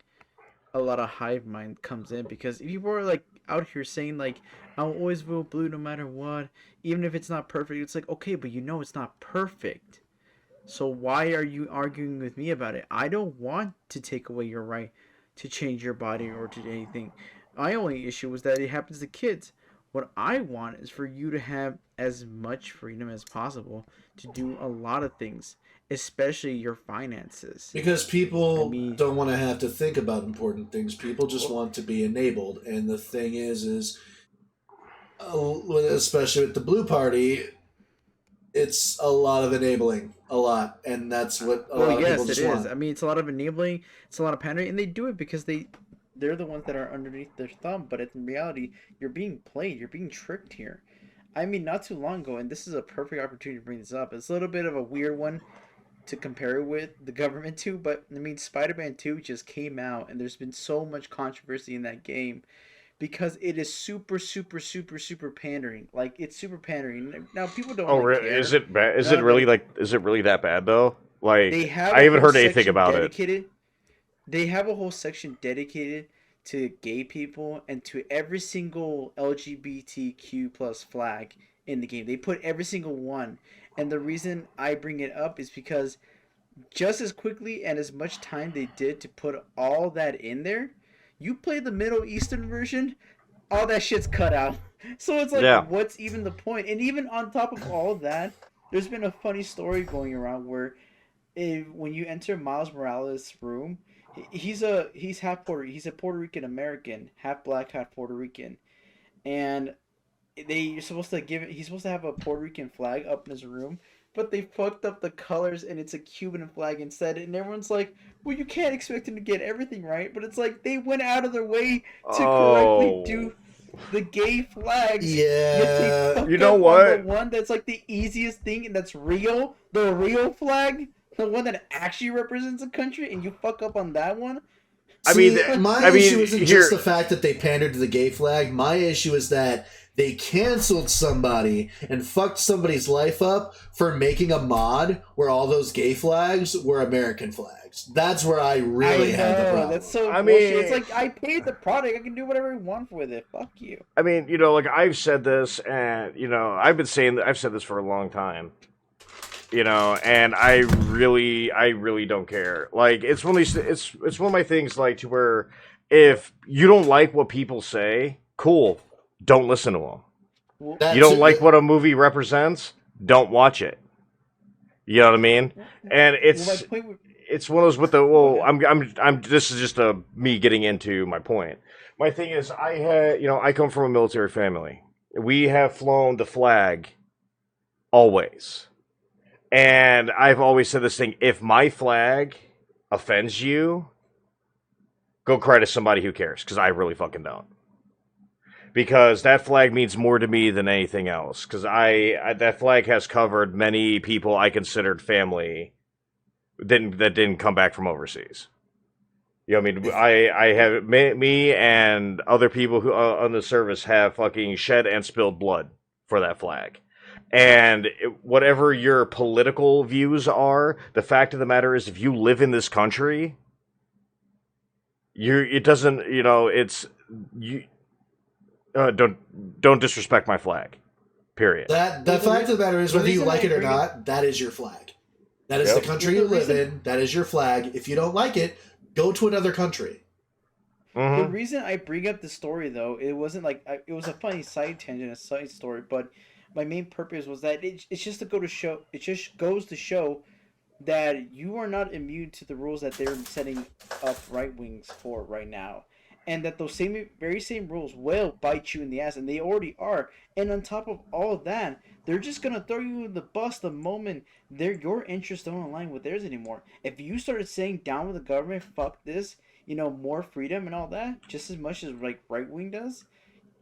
a lot of hive mind comes in, because if people are like out here saying like, I'll always vote blue no matter what, even if it's not perfect, it's like, okay, but you know it's not perfect, so why are you arguing with me about it? I don't want to take away your right to change your body or to do anything. My only issue was that it happens to kids. What I want is for you to have as much freedom as possible to do a lot of things, especially your finances. Because people don't want to have to think about important things. People just want to be enabled. And the thing is especially with the Blue Party, it's a lot of enabling. A lot. And that's what a lot of people just want. I mean, it's a lot of enabling. It's a lot of pandering. And they do it because they're the ones that are underneath their thumb. But in reality, you're being played. You're being tricked here. I mean, not too long ago, and this is a perfect opportunity to bring this up. It's a little bit of a weird one to compare it with the government to, but I mean, Spider-Man 2 just came out, and there's been so much controversy in that game because it is super pandering. Like, it's super pandering. Now, people don't really care. Is it bad? Is it really that bad though? Like, I haven't heard anything about it. They have a whole section dedicated to gay people and to every single LGBTQ plus flag in the game. They put every single one. And the reason I bring it up is because just as quickly and as much time they did to put all that in there, you play the Middle Eastern version, all that shit's cut out. So it's like, What's even the point? And even on top of all of that, there's been a funny story going around where when you enter Miles Morales' room, he's a Puerto Rican American, half black, half Puerto Rican, and he's supposed to have a Puerto Rican flag up in his room, but they fucked up the colors and it's a Cuban flag instead, and everyone's like, well, you can't expect him to get everything right, but it's like they went out of their way to correctly do the gay flags. Yeah, you know what? The one that's like the easiest thing and that's real, the real flag, the one that actually represents a country, and you fuck up on that one. My issue isn't just the fact that they pandered to the gay flag. My issue is that they canceled somebody and fucked somebody's life up for making a mod where all those gay flags were American flags. That's where I really had the problem. That's so bullshit. It's like, I paid the product. I can do whatever I want with it. Fuck you. I mean, like, I've said this, and, I've said this for a long time. And I really don't care. Like, it's one of these, it's one of my things, like, to where if you don't like what people say, cool, don't listen to them. You don't like what a movie represents, don't watch it. You know what I mean? And it's one of those with the this is just me getting into my point. My thing is, I come from a military family. We have flown the flag always. And I've always said this thing, if my flag offends you, go cry to somebody who cares, because I really fucking don't. Because that flag means more to me than anything else. Because that flag has covered many people I considered family that didn't come back from overseas. You know what I mean? I have, me and other people who on the service have fucking shed and spilled blood for that flag. And whatever your political views are, the fact of the matter is, if you live in this country, don't disrespect my flag. Period. The fact of the matter is, whether you like it or not, that is your flag. That is the country you live in. That is your flag. If you don't like it, go to another country. The reason I bring up the story, though, it wasn't like it was a funny side tangent, a side story, but my main purpose was that it's just to go to show. It just goes to show that you are not immune to the rules that they're setting up right wings for right now, and that those very same rules will bite you in the ass, and they already are. And on top of all of that, they're just gonna throw you in the bus the moment your interests don't align with theirs anymore. If you started saying down with the government, fuck this, more freedom and all that, just as much as like right wing does,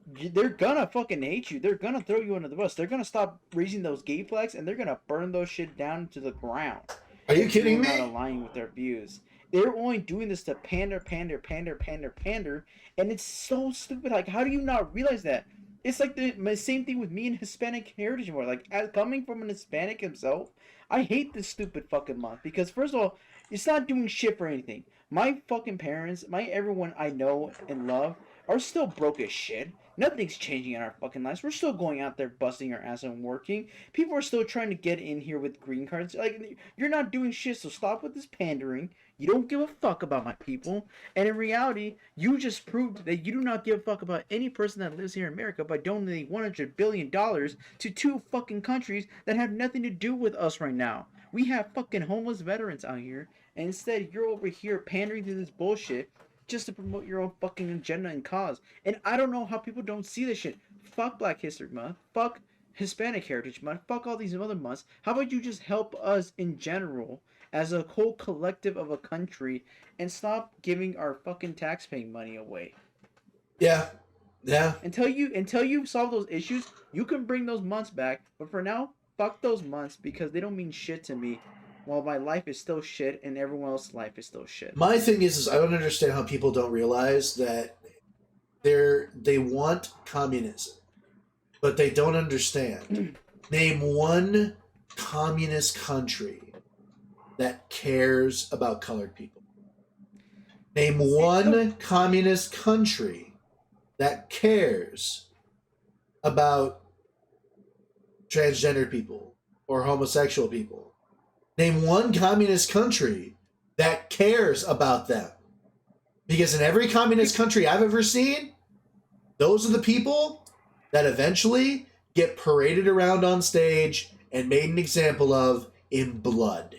they're gonna fucking hate you. They're gonna throw you under the bus. They're gonna stop raising those gay flags, and they're gonna burn those shit down to the ground. Are you kidding me? Not aligning with their views. They're only doing this to pander, and it's so stupid. Like, how do you not realize that? It's like the same thing with me and Hispanic heritage more. Like, coming from an Hispanic himself, I hate this stupid fucking month because first of all, it's not doing shit for anything. My fucking parents, everyone I know and love are still broke as shit. Nothing's changing in our fucking lives. We're still going out there busting our ass and working. People are still trying to get in here with green cards. Like, you're not doing shit, so stop with this pandering. You don't give a fuck about my people. And in reality, you just proved that you do not give a fuck about any person that lives here in America by donating $100 billion to two fucking countries that have nothing to do with us right now. We have fucking homeless veterans out here, and instead you're over here pandering to this bullshit just to promote your own fucking agenda and cause. And I don't know how people don't see this shit. Fuck Black History Month. Fuck Hispanic Heritage Month. Fuck all these other months. How about you just help us in general as a whole collective of a country and stop giving our fucking taxpaying money away? Yeah. Until you solve those issues, you can bring those months back. But for now, fuck those months because they don't mean shit to me. While my life is still shit and everyone else's life is still shit. My thing is I don't understand how people don't realize that they want communism, but they don't understand. Name one communist country that cares about colored people. Name one communist country that cares about transgender people or homosexual people. Name one communist country that cares about them. Because in every communist country I've ever seen, those are the people that eventually get paraded around on stage and made an example of in blood.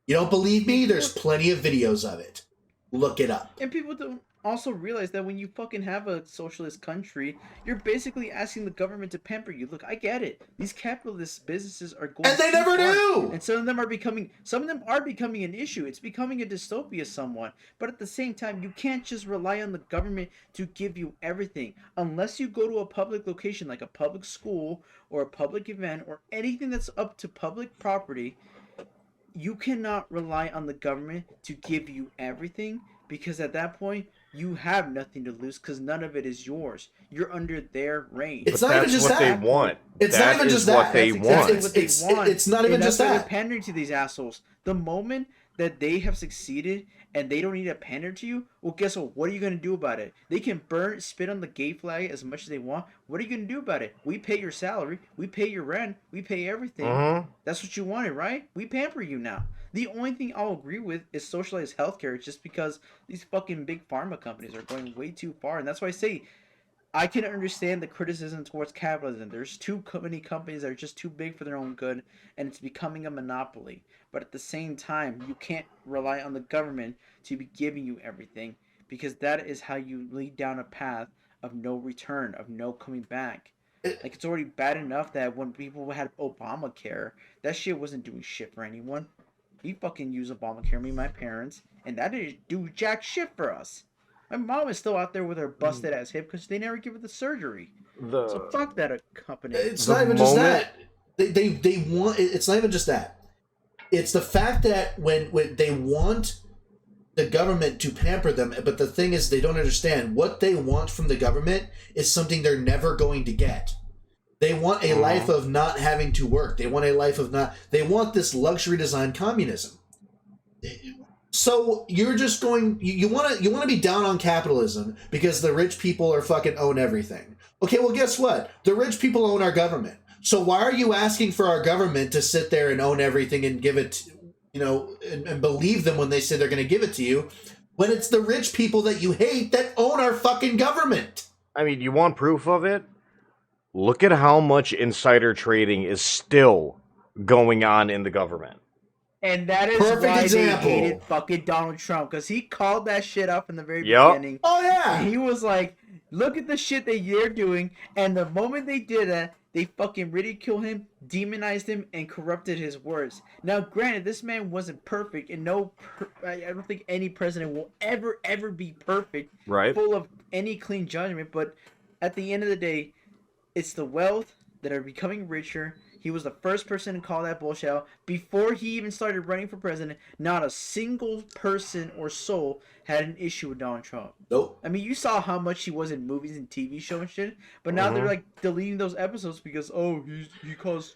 You don't believe me? There's plenty of videos of it. Look it up. And people don't also realize that when you fucking have a socialist country, you're basically asking the government to pamper you. Look, I get it. These capitalist businesses are going, and they never do. And some of them are becoming an issue. It's becoming a dystopia somewhat. But at the same time, you can't just rely on the government to give you everything. Unless you go to a public location like a public school or a public event or anything that's up to public property, you cannot rely on the government to give you everything, because at that point you have nothing to lose because none of it is yours. You're under their reign. It's not even just that. They want. It's not even just that. What they want. It's not even just that. They're pandering to these assholes. The moment that they have succeeded and they don't need to pander to you, well, guess what? What are you going to do about it? They can spit on the gay flag as much as they want. What are you going to do about it? We pay your salary. We pay your rent. We pay everything. That's what you wanted, right? We pamper you now. The only thing I'll agree with is socialized healthcare, just because these fucking big pharma companies are going way too far. And that's why I say I can understand the criticism towards capitalism. There's too many companies that are just too big for their own good, and it's becoming a monopoly. But at the same time, you can't rely on the government to be giving you everything, because that is how you lead down a path of no return, of no coming back. Like, it's already bad enough that when people had Obamacare, that shit wasn't doing shit for anyone. We fucking use Obamacare, me and my parents, and that didn't do jack shit for us. My mom is still out there with her busted ass hip because they never give her the surgery. So fuck that company. It's not even just that. They want. It's not even just that. It's the fact that when they want the government to pamper them, but the thing is they don't understand what they want from the government is something they're never going to get. They want a life of not having to work. They want a life of not... They want this luxury design communism. So you're just going. You want to be down on capitalism because the rich people are fucking own everything. Okay, well, guess what? The rich people own our government. So why are you asking for our government to sit there and own everything and give it, and believe them when they say they're going to give it to you, when it's the rich people that you hate that own our fucking government? I mean, you want proof of it? Look at how much insider trading is still going on in the government. And that is Perfect why example. they hated fucking Donald Trump, because he called that shit up in the very beginning. Oh, yeah. And he was like, look at the shit that you're doing. And the moment they did that, they fucking ridiculed him, demonized him, and corrupted his words. Now, granted, this man wasn't perfect, and I don't think any president will ever be perfect, Right. full of any clean judgment. But at the end of the day, it's the wealth that are becoming richer. He was the first person to call that bullshit out. Before he even started running for president, not a single person or soul had an issue with Donald Trump. Nope. I mean, you saw how much he was in movies and TV shows and shit, but now they're like deleting those episodes because, he caused...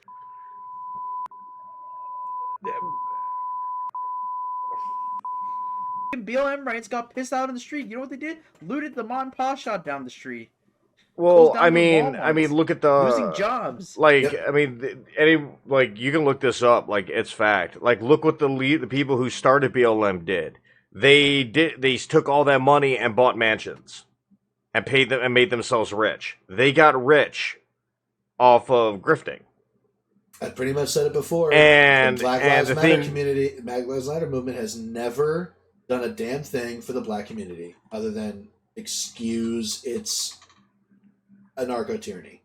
BLM rights got pissed out in the street. You know what they did? Looted the mom and pop shop down the street. Well, I mean, look at the losing jobs. Like, Yep. I mean, you can look this up. Like, it's fact. Like, look what the people who started BLM did. They took all that money and bought mansions, and paid them and made themselves rich. They got rich off of grifting. I pretty much said it before. And the Black Lives the Matter thing, Black Lives Matter movement has never done a damn thing for the black community other than excuse its anarcho-tyranny.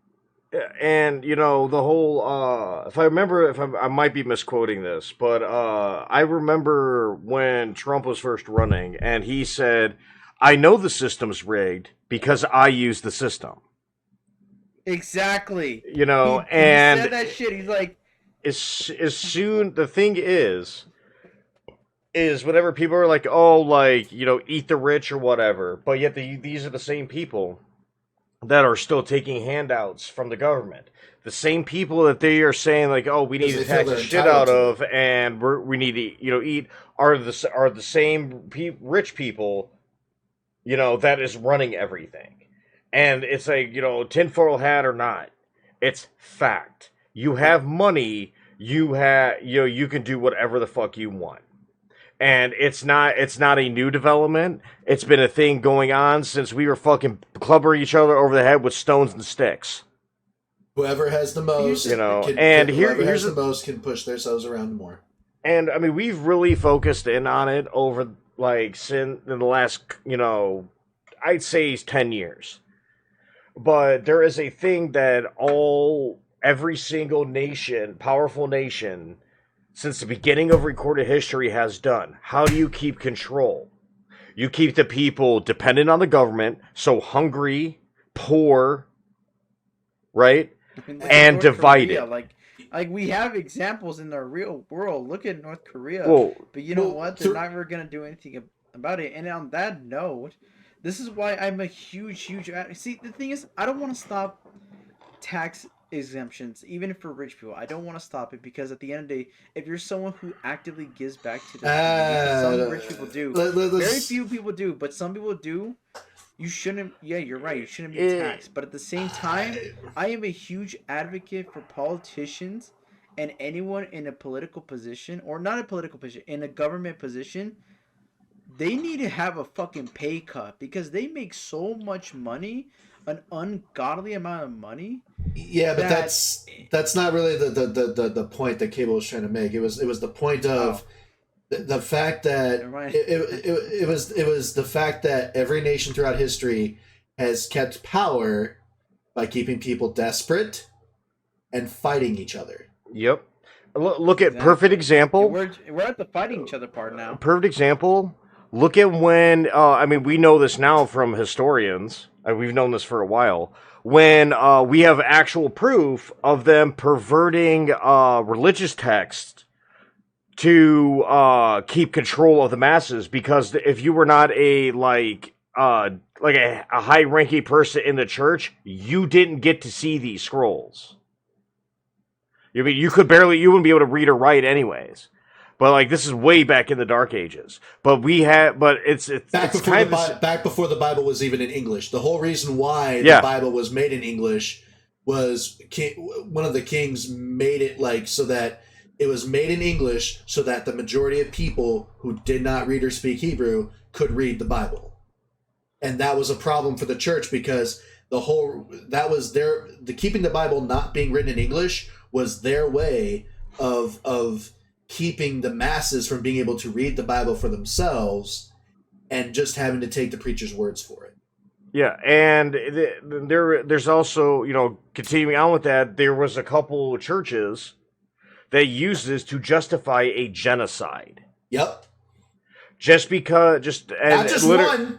and the whole if I remember, I might be misquoting this, but I remember when Trump was first running and he said, I know the system's rigged because I use the system. Exactly. He said that shit. He's like, as soon, the thing is whenever people are like, oh, like, eat the rich or whatever, but yet these are the same people that are still taking handouts from the government. The same people that they are saying, like, oh, we need to tax the shit out of, and we need to, eat, are the same rich people, that is running everything. And it's like, tinfoil hat or not, it's fact. You have money, you can do whatever the fuck you want. And it's not a new development. It's been a thing going on since we were fucking clubbering each other over the head with stones and sticks. Whoever has the most, here's the most can push themselves around more. And I mean, we've really focused in on it over since in the last, I'd say 10 years. But there is a thing that every single nation, powerful nation, since the beginning of recorded history has done. How do you keep control? You keep the people dependent on the government, so hungry, poor, right? And divided. Like we have examples in the real world. Look at North Korea. But you know what? They're never going to do anything about it. And on that note, this is why I'm a huge... See, the thing is, I don't want to stop tax exemptions, even for rich people. I don't want to stop it because at the end of the day, if you're someone who actively gives back to the community, some rich people do. Very few people do, but some people do. You shouldn't. Yeah, you're right. You shouldn't be taxed. But at the same time, I am a huge advocate for politicians and anyone in a political position, or not a political position, in a government position. They need to have a fucking pay cut because they make so much money, an ungodly amount of money. Yeah, but that's not really the point that Cable was trying to make. It was the point of the fact that it was the fact that every nation throughout history has kept power by keeping people desperate and fighting each other. Yep. Look at perfect example. We're at the fighting each other part now. Perfect example. Look at when, we know this now from historians, we've known this for a while, when we have actual proof of them perverting religious texts to keep control of the masses, because if you were not a high-ranking person in the church, you didn't get to see these scrolls. You wouldn't be able to read or write anyways. But like this is way back in the Dark Ages. But it's back it's before kind back before the Bible was even in English. The whole reason why Yeah. the Bible was made in English was one of the kings made it like so that it was made in English so that the majority of people who did not read or speak Hebrew could read the Bible. And that was a problem for the church because keeping the Bible not being written in English was their way of keeping the masses from being able to read the Bible for themselves and just having to take the preacher's words for it. Yeah, and there's also, continuing on with that, there was a couple churches that used this to justify a genocide. Yep. Not just one.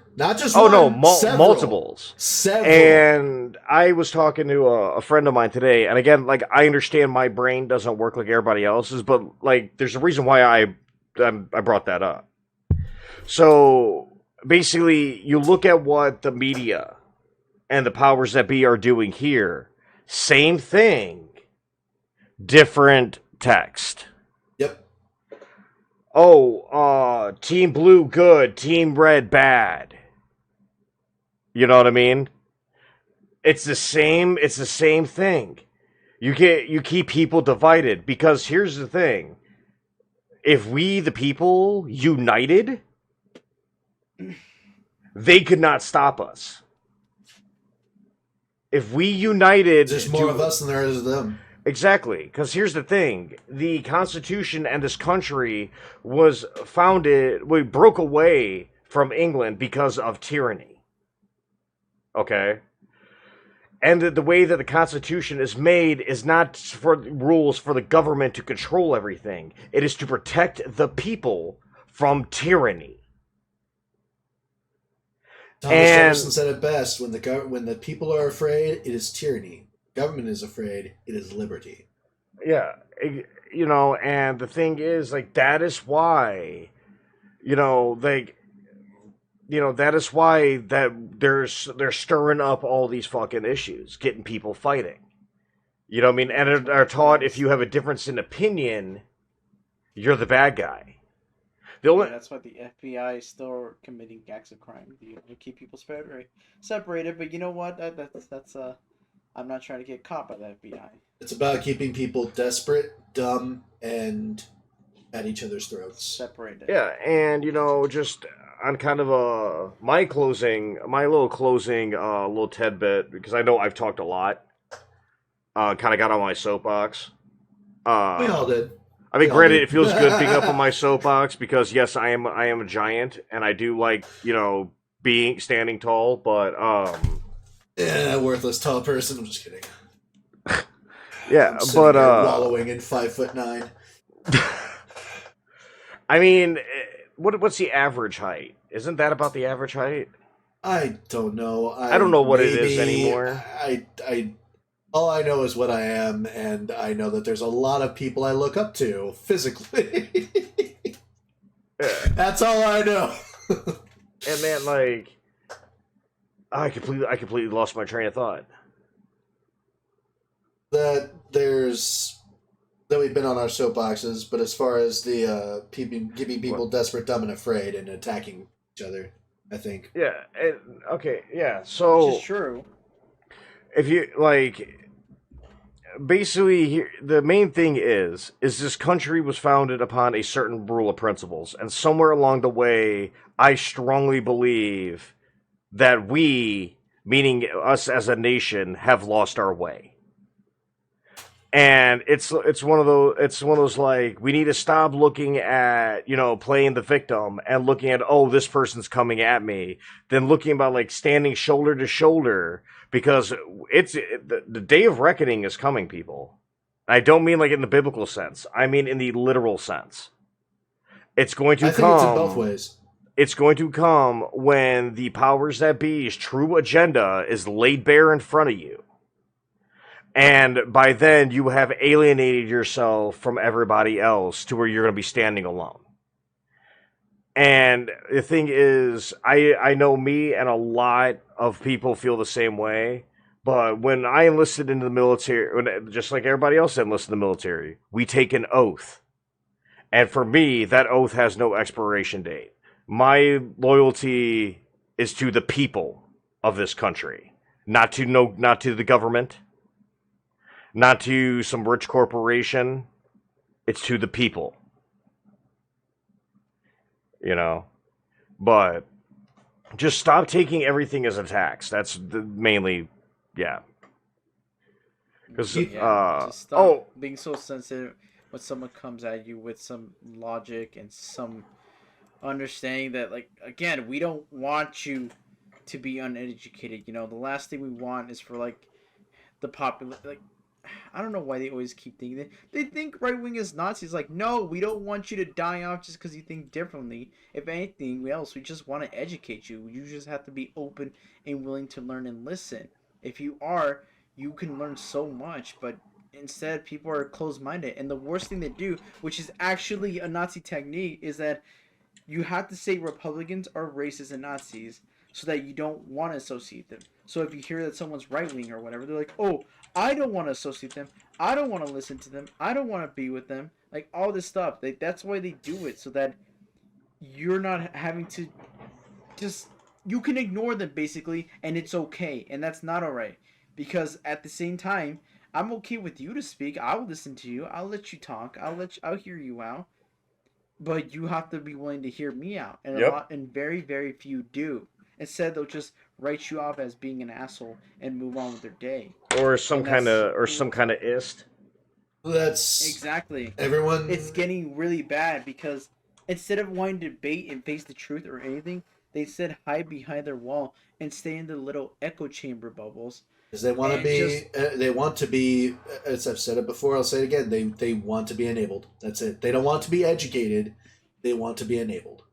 Oh no, several. multiples. Several. And I was talking to a friend of mine today, and again, like I understand my brain doesn't work like everybody else's, but like there's a reason why I brought that up. So basically, you look at what the media and the powers that be are doing here. Same thing, different text. Yep. Oh, Team Blue good, Team Red bad. You know what I mean? It's the same thing. You keep people divided because here's the thing. If we the people united, they could not stop us. If we united, there's more of us than there is of them. Exactly, because here's the thing. The Constitution and this country was founded, we broke away from England because of tyranny. Okay? And the way that the Constitution is made is not for rules for the government to control everything. It is to protect the people from tyranny. Thomas Jefferson said it best: when the people are afraid, it is tyranny. Government is afraid, it is liberty. Yeah, and the thing is, like, that is why, that is why that they're stirring up all these fucking issues, getting people fighting. You know what I mean? And are taught if you have a difference in opinion, you're the bad guy. That's why the FBI is still committing acts of crime. To keep people separated. But you know what? That's I'm not trying to get caught by the FBI. It's about keeping people desperate, dumb, and at each other's throats. Separated. Yeah, and just on kind of my little closing little tidbit, because I know I've talked a lot. Kind of got on my soapbox. We all did. I mean, granted, it feels good being up on my soapbox because yes, I am a giant, and I do like standing tall, but yeah, worthless tall person. I'm just kidding. Yeah, but wallowing in 5'9". I mean, what's the average height? Isn't that about the average height? I don't know. I don't know what it is anymore. All I know is what I am, and I know that there's a lot of people I look up to physically. That's all I know. And man, like, I completely lost my train of thought. That we've been on our soapboxes, but as far as the keeping people desperate, dumb, and afraid, and attacking each other, I think. Yeah. Okay. Yeah. So. Which is true. If you like. Basically, the main thing is this country was founded upon a certain rule of principles, and somewhere along the way, I strongly believe that we, meaning us as a nation, have lost our way. And it's one of those like we need to stop looking at playing the victim and looking at this person's coming at me, then looking about like standing shoulder to shoulder. Because the day of reckoning is coming, people. I don't mean like in the biblical sense. I mean in the literal sense. It's going to come. I think it's in both ways. It's going to come when the powers that be's true agenda is laid bare in front of you. And by then, you have alienated yourself from everybody else to where you're going to be standing alone. And the thing is, I know me and a lot of people feel the same way. But when I enlisted into the military, just like everybody else enlisted in the military, we take an oath. And for me, that oath has no expiration date. My loyalty is to the people of this country, not to the government, not to some rich corporation. It's to the people. You know, but just stop taking everything as a tax. That's mainly, yeah. Because Just stop being so sensitive when someone comes at you with some logic and some understanding that, like, again, we don't want you to be uneducated. You know, the last thing we want is for, like, the popular, like, I don't know why they always keep thinking that. They think right wing is Nazis. Like, no, we don't want you to die off just because you think differently. If anything else, we just want to educate you. You just have to be open and willing to learn and listen. If you are, you can learn so much, but instead people are closed-minded. And the worst thing they do, which is actually a Nazi technique, is that you have to say Republicans are racist and Nazis so that you don't want to associate them. So if you hear that someone's right wing or whatever, they're like, oh, I don't want to associate them. I don't want to listen to them. I don't want to be with them. Like, all this stuff. That's why they do it, so that you're not having to just... You can ignore them, basically, and it's okay. And that's not alright. Because at the same time, I'm okay with you to speak. I'll listen to you. I'll let you talk. I'll hear you out. But you have to be willing to hear me out, and very, very few do. Instead, they'll just write you off as being an asshole and move on with their day. Or some kind of ist. That's exactly everyone. It's getting really bad because instead of wanting to debate and face the truth or anything, they instead hide behind their wall and stay in the little echo chamber bubbles. Because they want to be, they want to be, as I've said it before, I'll say it again, they want to be enabled. That's it. They don't want to be educated. They want to be enabled.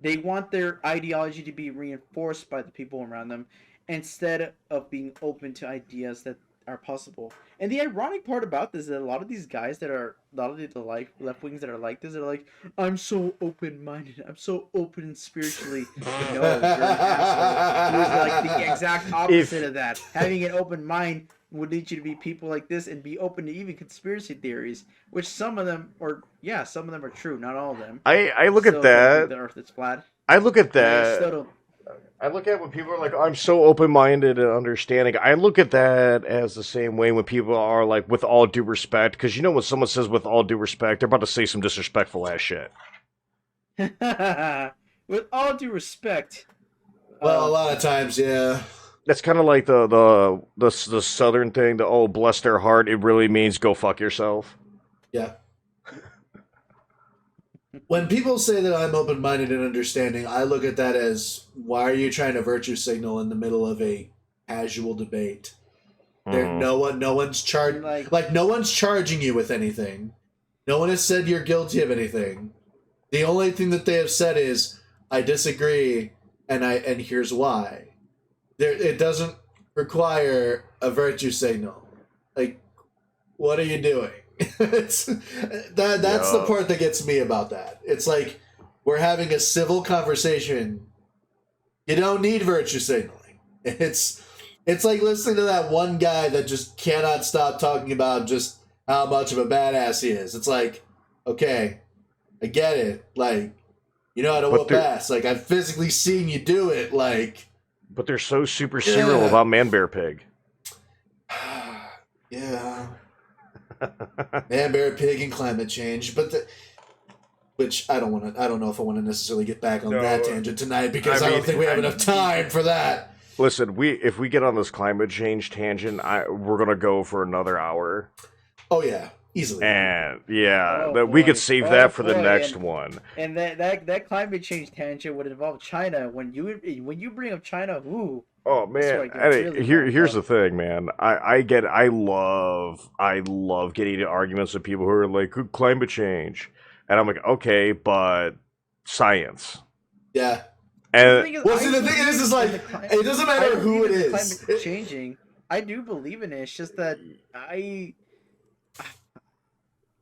They want their ideology to be reinforced by the people around them instead of being open to ideas that are possible. And the ironic part about this is that a lot of these guys that are, a lot of the left wings that are like this, are like, I'm so open-minded, I'm so open and spiritually. No, you're an asshole. Who's like the exact opposite of that. Having an open mind would lead you to be people like this and be open to even conspiracy theories, which some of them are true, not all of them. I look at that. The Earth is flat. I look at that. I look at when people are like, I'm so open-minded and understanding. I look at that as the same way when people are like, with all due respect, because you know when someone says with all due respect, they're about to say some disrespectful ass shit. With all due respect. Well, a lot of times, yeah. That's kind of like the southern thing. The oh, bless their heart. It really means go fuck yourself. Yeah. When people say that I'm open-minded and understanding, I look at that as, why are you trying to virtue signal in the middle of a casual debate? Mm-hmm. No one's no one's charging you with anything. No one has said you're guilty of anything. The only thing that they have said is, I disagree, and here's why. It doesn't require a virtue signal. Like, what are you doing? That's the part that gets me about that. It's like, we're having a civil conversation. You don't need virtue signaling. It's like listening to that one guy that just cannot stop talking about just how much of a badass he is. It's like, okay, I get it. Like, you know how to whoop ass. Like, I've physically seen you do it. Like, but they're so super serial about Man Bear Pig. Yeah. Man Bear Pig and climate change, which I don't know if I want to necessarily get back on that tangent tonight, because I don't think we have enough time for that. Listen, if we get on this climate change tangent, we're gonna go for another hour. Oh yeah, easily. And we could save that for the next one. And that climate change tangent would involve China. When you bring up China, ooh. Oh man! Here's the thing, man. I love getting into arguments with people who are like climate change, and I'm like, okay, but science. Yeah. And the thing is like, it doesn't matter who it is. Climate changing. I do believe in it. It's just that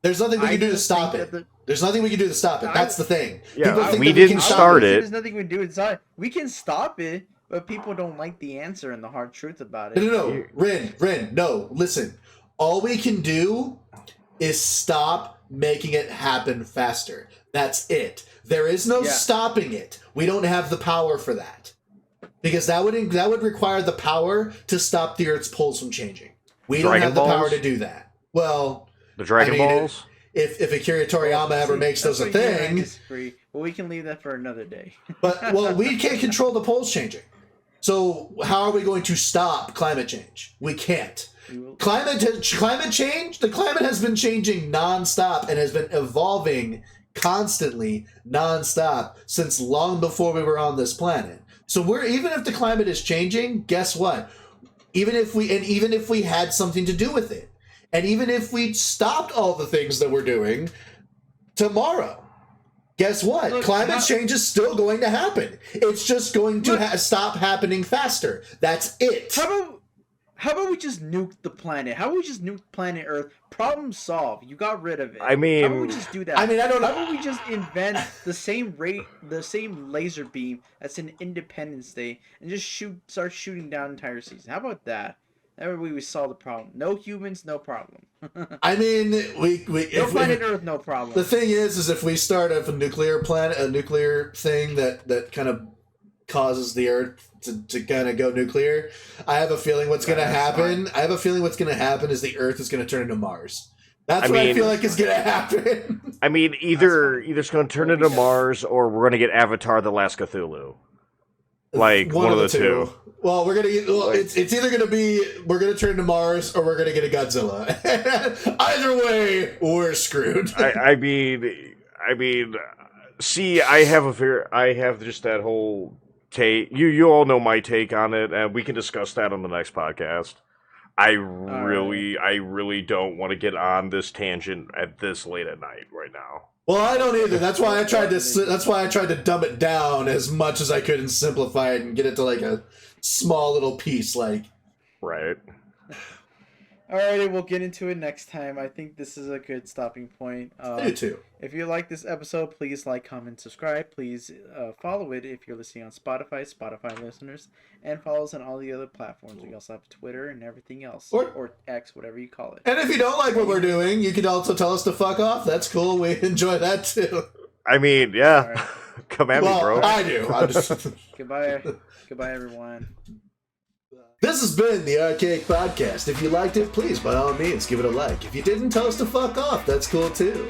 there's nothing we can do to stop it. There's nothing we can do to stop it. That's the thing. Yeah, we didn't start it. There's nothing we can do to stop it. We can stop it. But people don't like the answer and the hard truth about it. No. Rin, no, listen. All we can do is stop making it happen faster. That's it. There is no stopping it. We don't have the power for that. Because that would require the power to stop the Earth's poles from changing. We don't have the power to do that. Well, the Dragon Balls? If Akira Toriyama ever makes those a thing... Well, we can leave that for another day. But we can't control the poles changing. So how are we going to stop climate change? We can't. Climate change, the climate has been changing nonstop and has been evolving constantly nonstop since long before we were on this planet. So even if the climate is changing, guess what? Even if we had something to do with it, and even if we stopped all the things that we're doing tomorrow, guess what? Look, climate change is still going to happen. It's just going to stop happening faster. That's it. How about we just nuke the planet? How about we just nuke planet Earth? Problem solved. You got rid of it. I mean... How about we just do that? I mean, I don't know. How about we just invent the same laser beam that's in Independence Day and just start shooting down entire season? How about that? That way we solve the problem. No humans, no problem. I mean, no planet Earth, no problem. The thing is if we start a nuclear thing that kind of causes the Earth to kind of go nuclear, I have a feeling what's going to happen. I have a feeling what's going to happen is the Earth is going to turn into Mars. That's what I feel like is going to happen. I mean, either it's going to turn into Mars or we're going to get Avatar: The Last Cthulhu. Like one of the two. Well, we're gonna. It's either gonna be we're gonna turn to Mars or we're gonna get a Godzilla. Either way, we're screwed. I mean, see, I have just that whole take. You all know my take on it, and we can discuss that on the next podcast. I really don't want to get on this tangent at this late at night right now. Well, I don't either. That's why I tried to dumb it down as much as I could and simplify it and get it to like a small little piece, like. Right. Alrighty, we'll get into it next time. I think this is a good stopping point. I do too. If you like this episode, please like, comment, subscribe. Please follow it if you're listening on Spotify listeners, and follow us on all the other platforms. We also have Twitter and everything else, or X, whatever you call it. And if you don't like what we're doing, you can also tell us to fuck off. That's cool. We enjoy that too. I mean, yeah. Right. Come at me, bro. I do. Goodbye, everyone. This has been the RKiCPodcast. If you liked it, please, by all means, give it a like. If you didn't, tell us to fuck off. That's cool, too.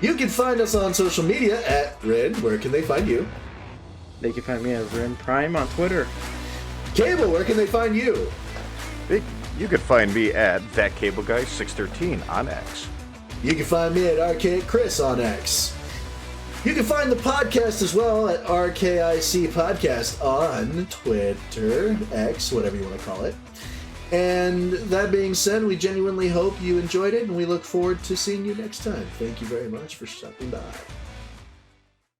You can find us on social media at Ren. Where can they find you? They can find me at Ren Prime on Twitter. Cable, where can they find you? You can find me at ThatCableGuy613 on X. You can find me at R.K.i.C on X. You can find the podcast as well at RKiCPodcast on Twitter, X, whatever you want to call it. And that being said, we genuinely hope you enjoyed it, and we look forward to seeing you next time. Thank you very much for stopping by.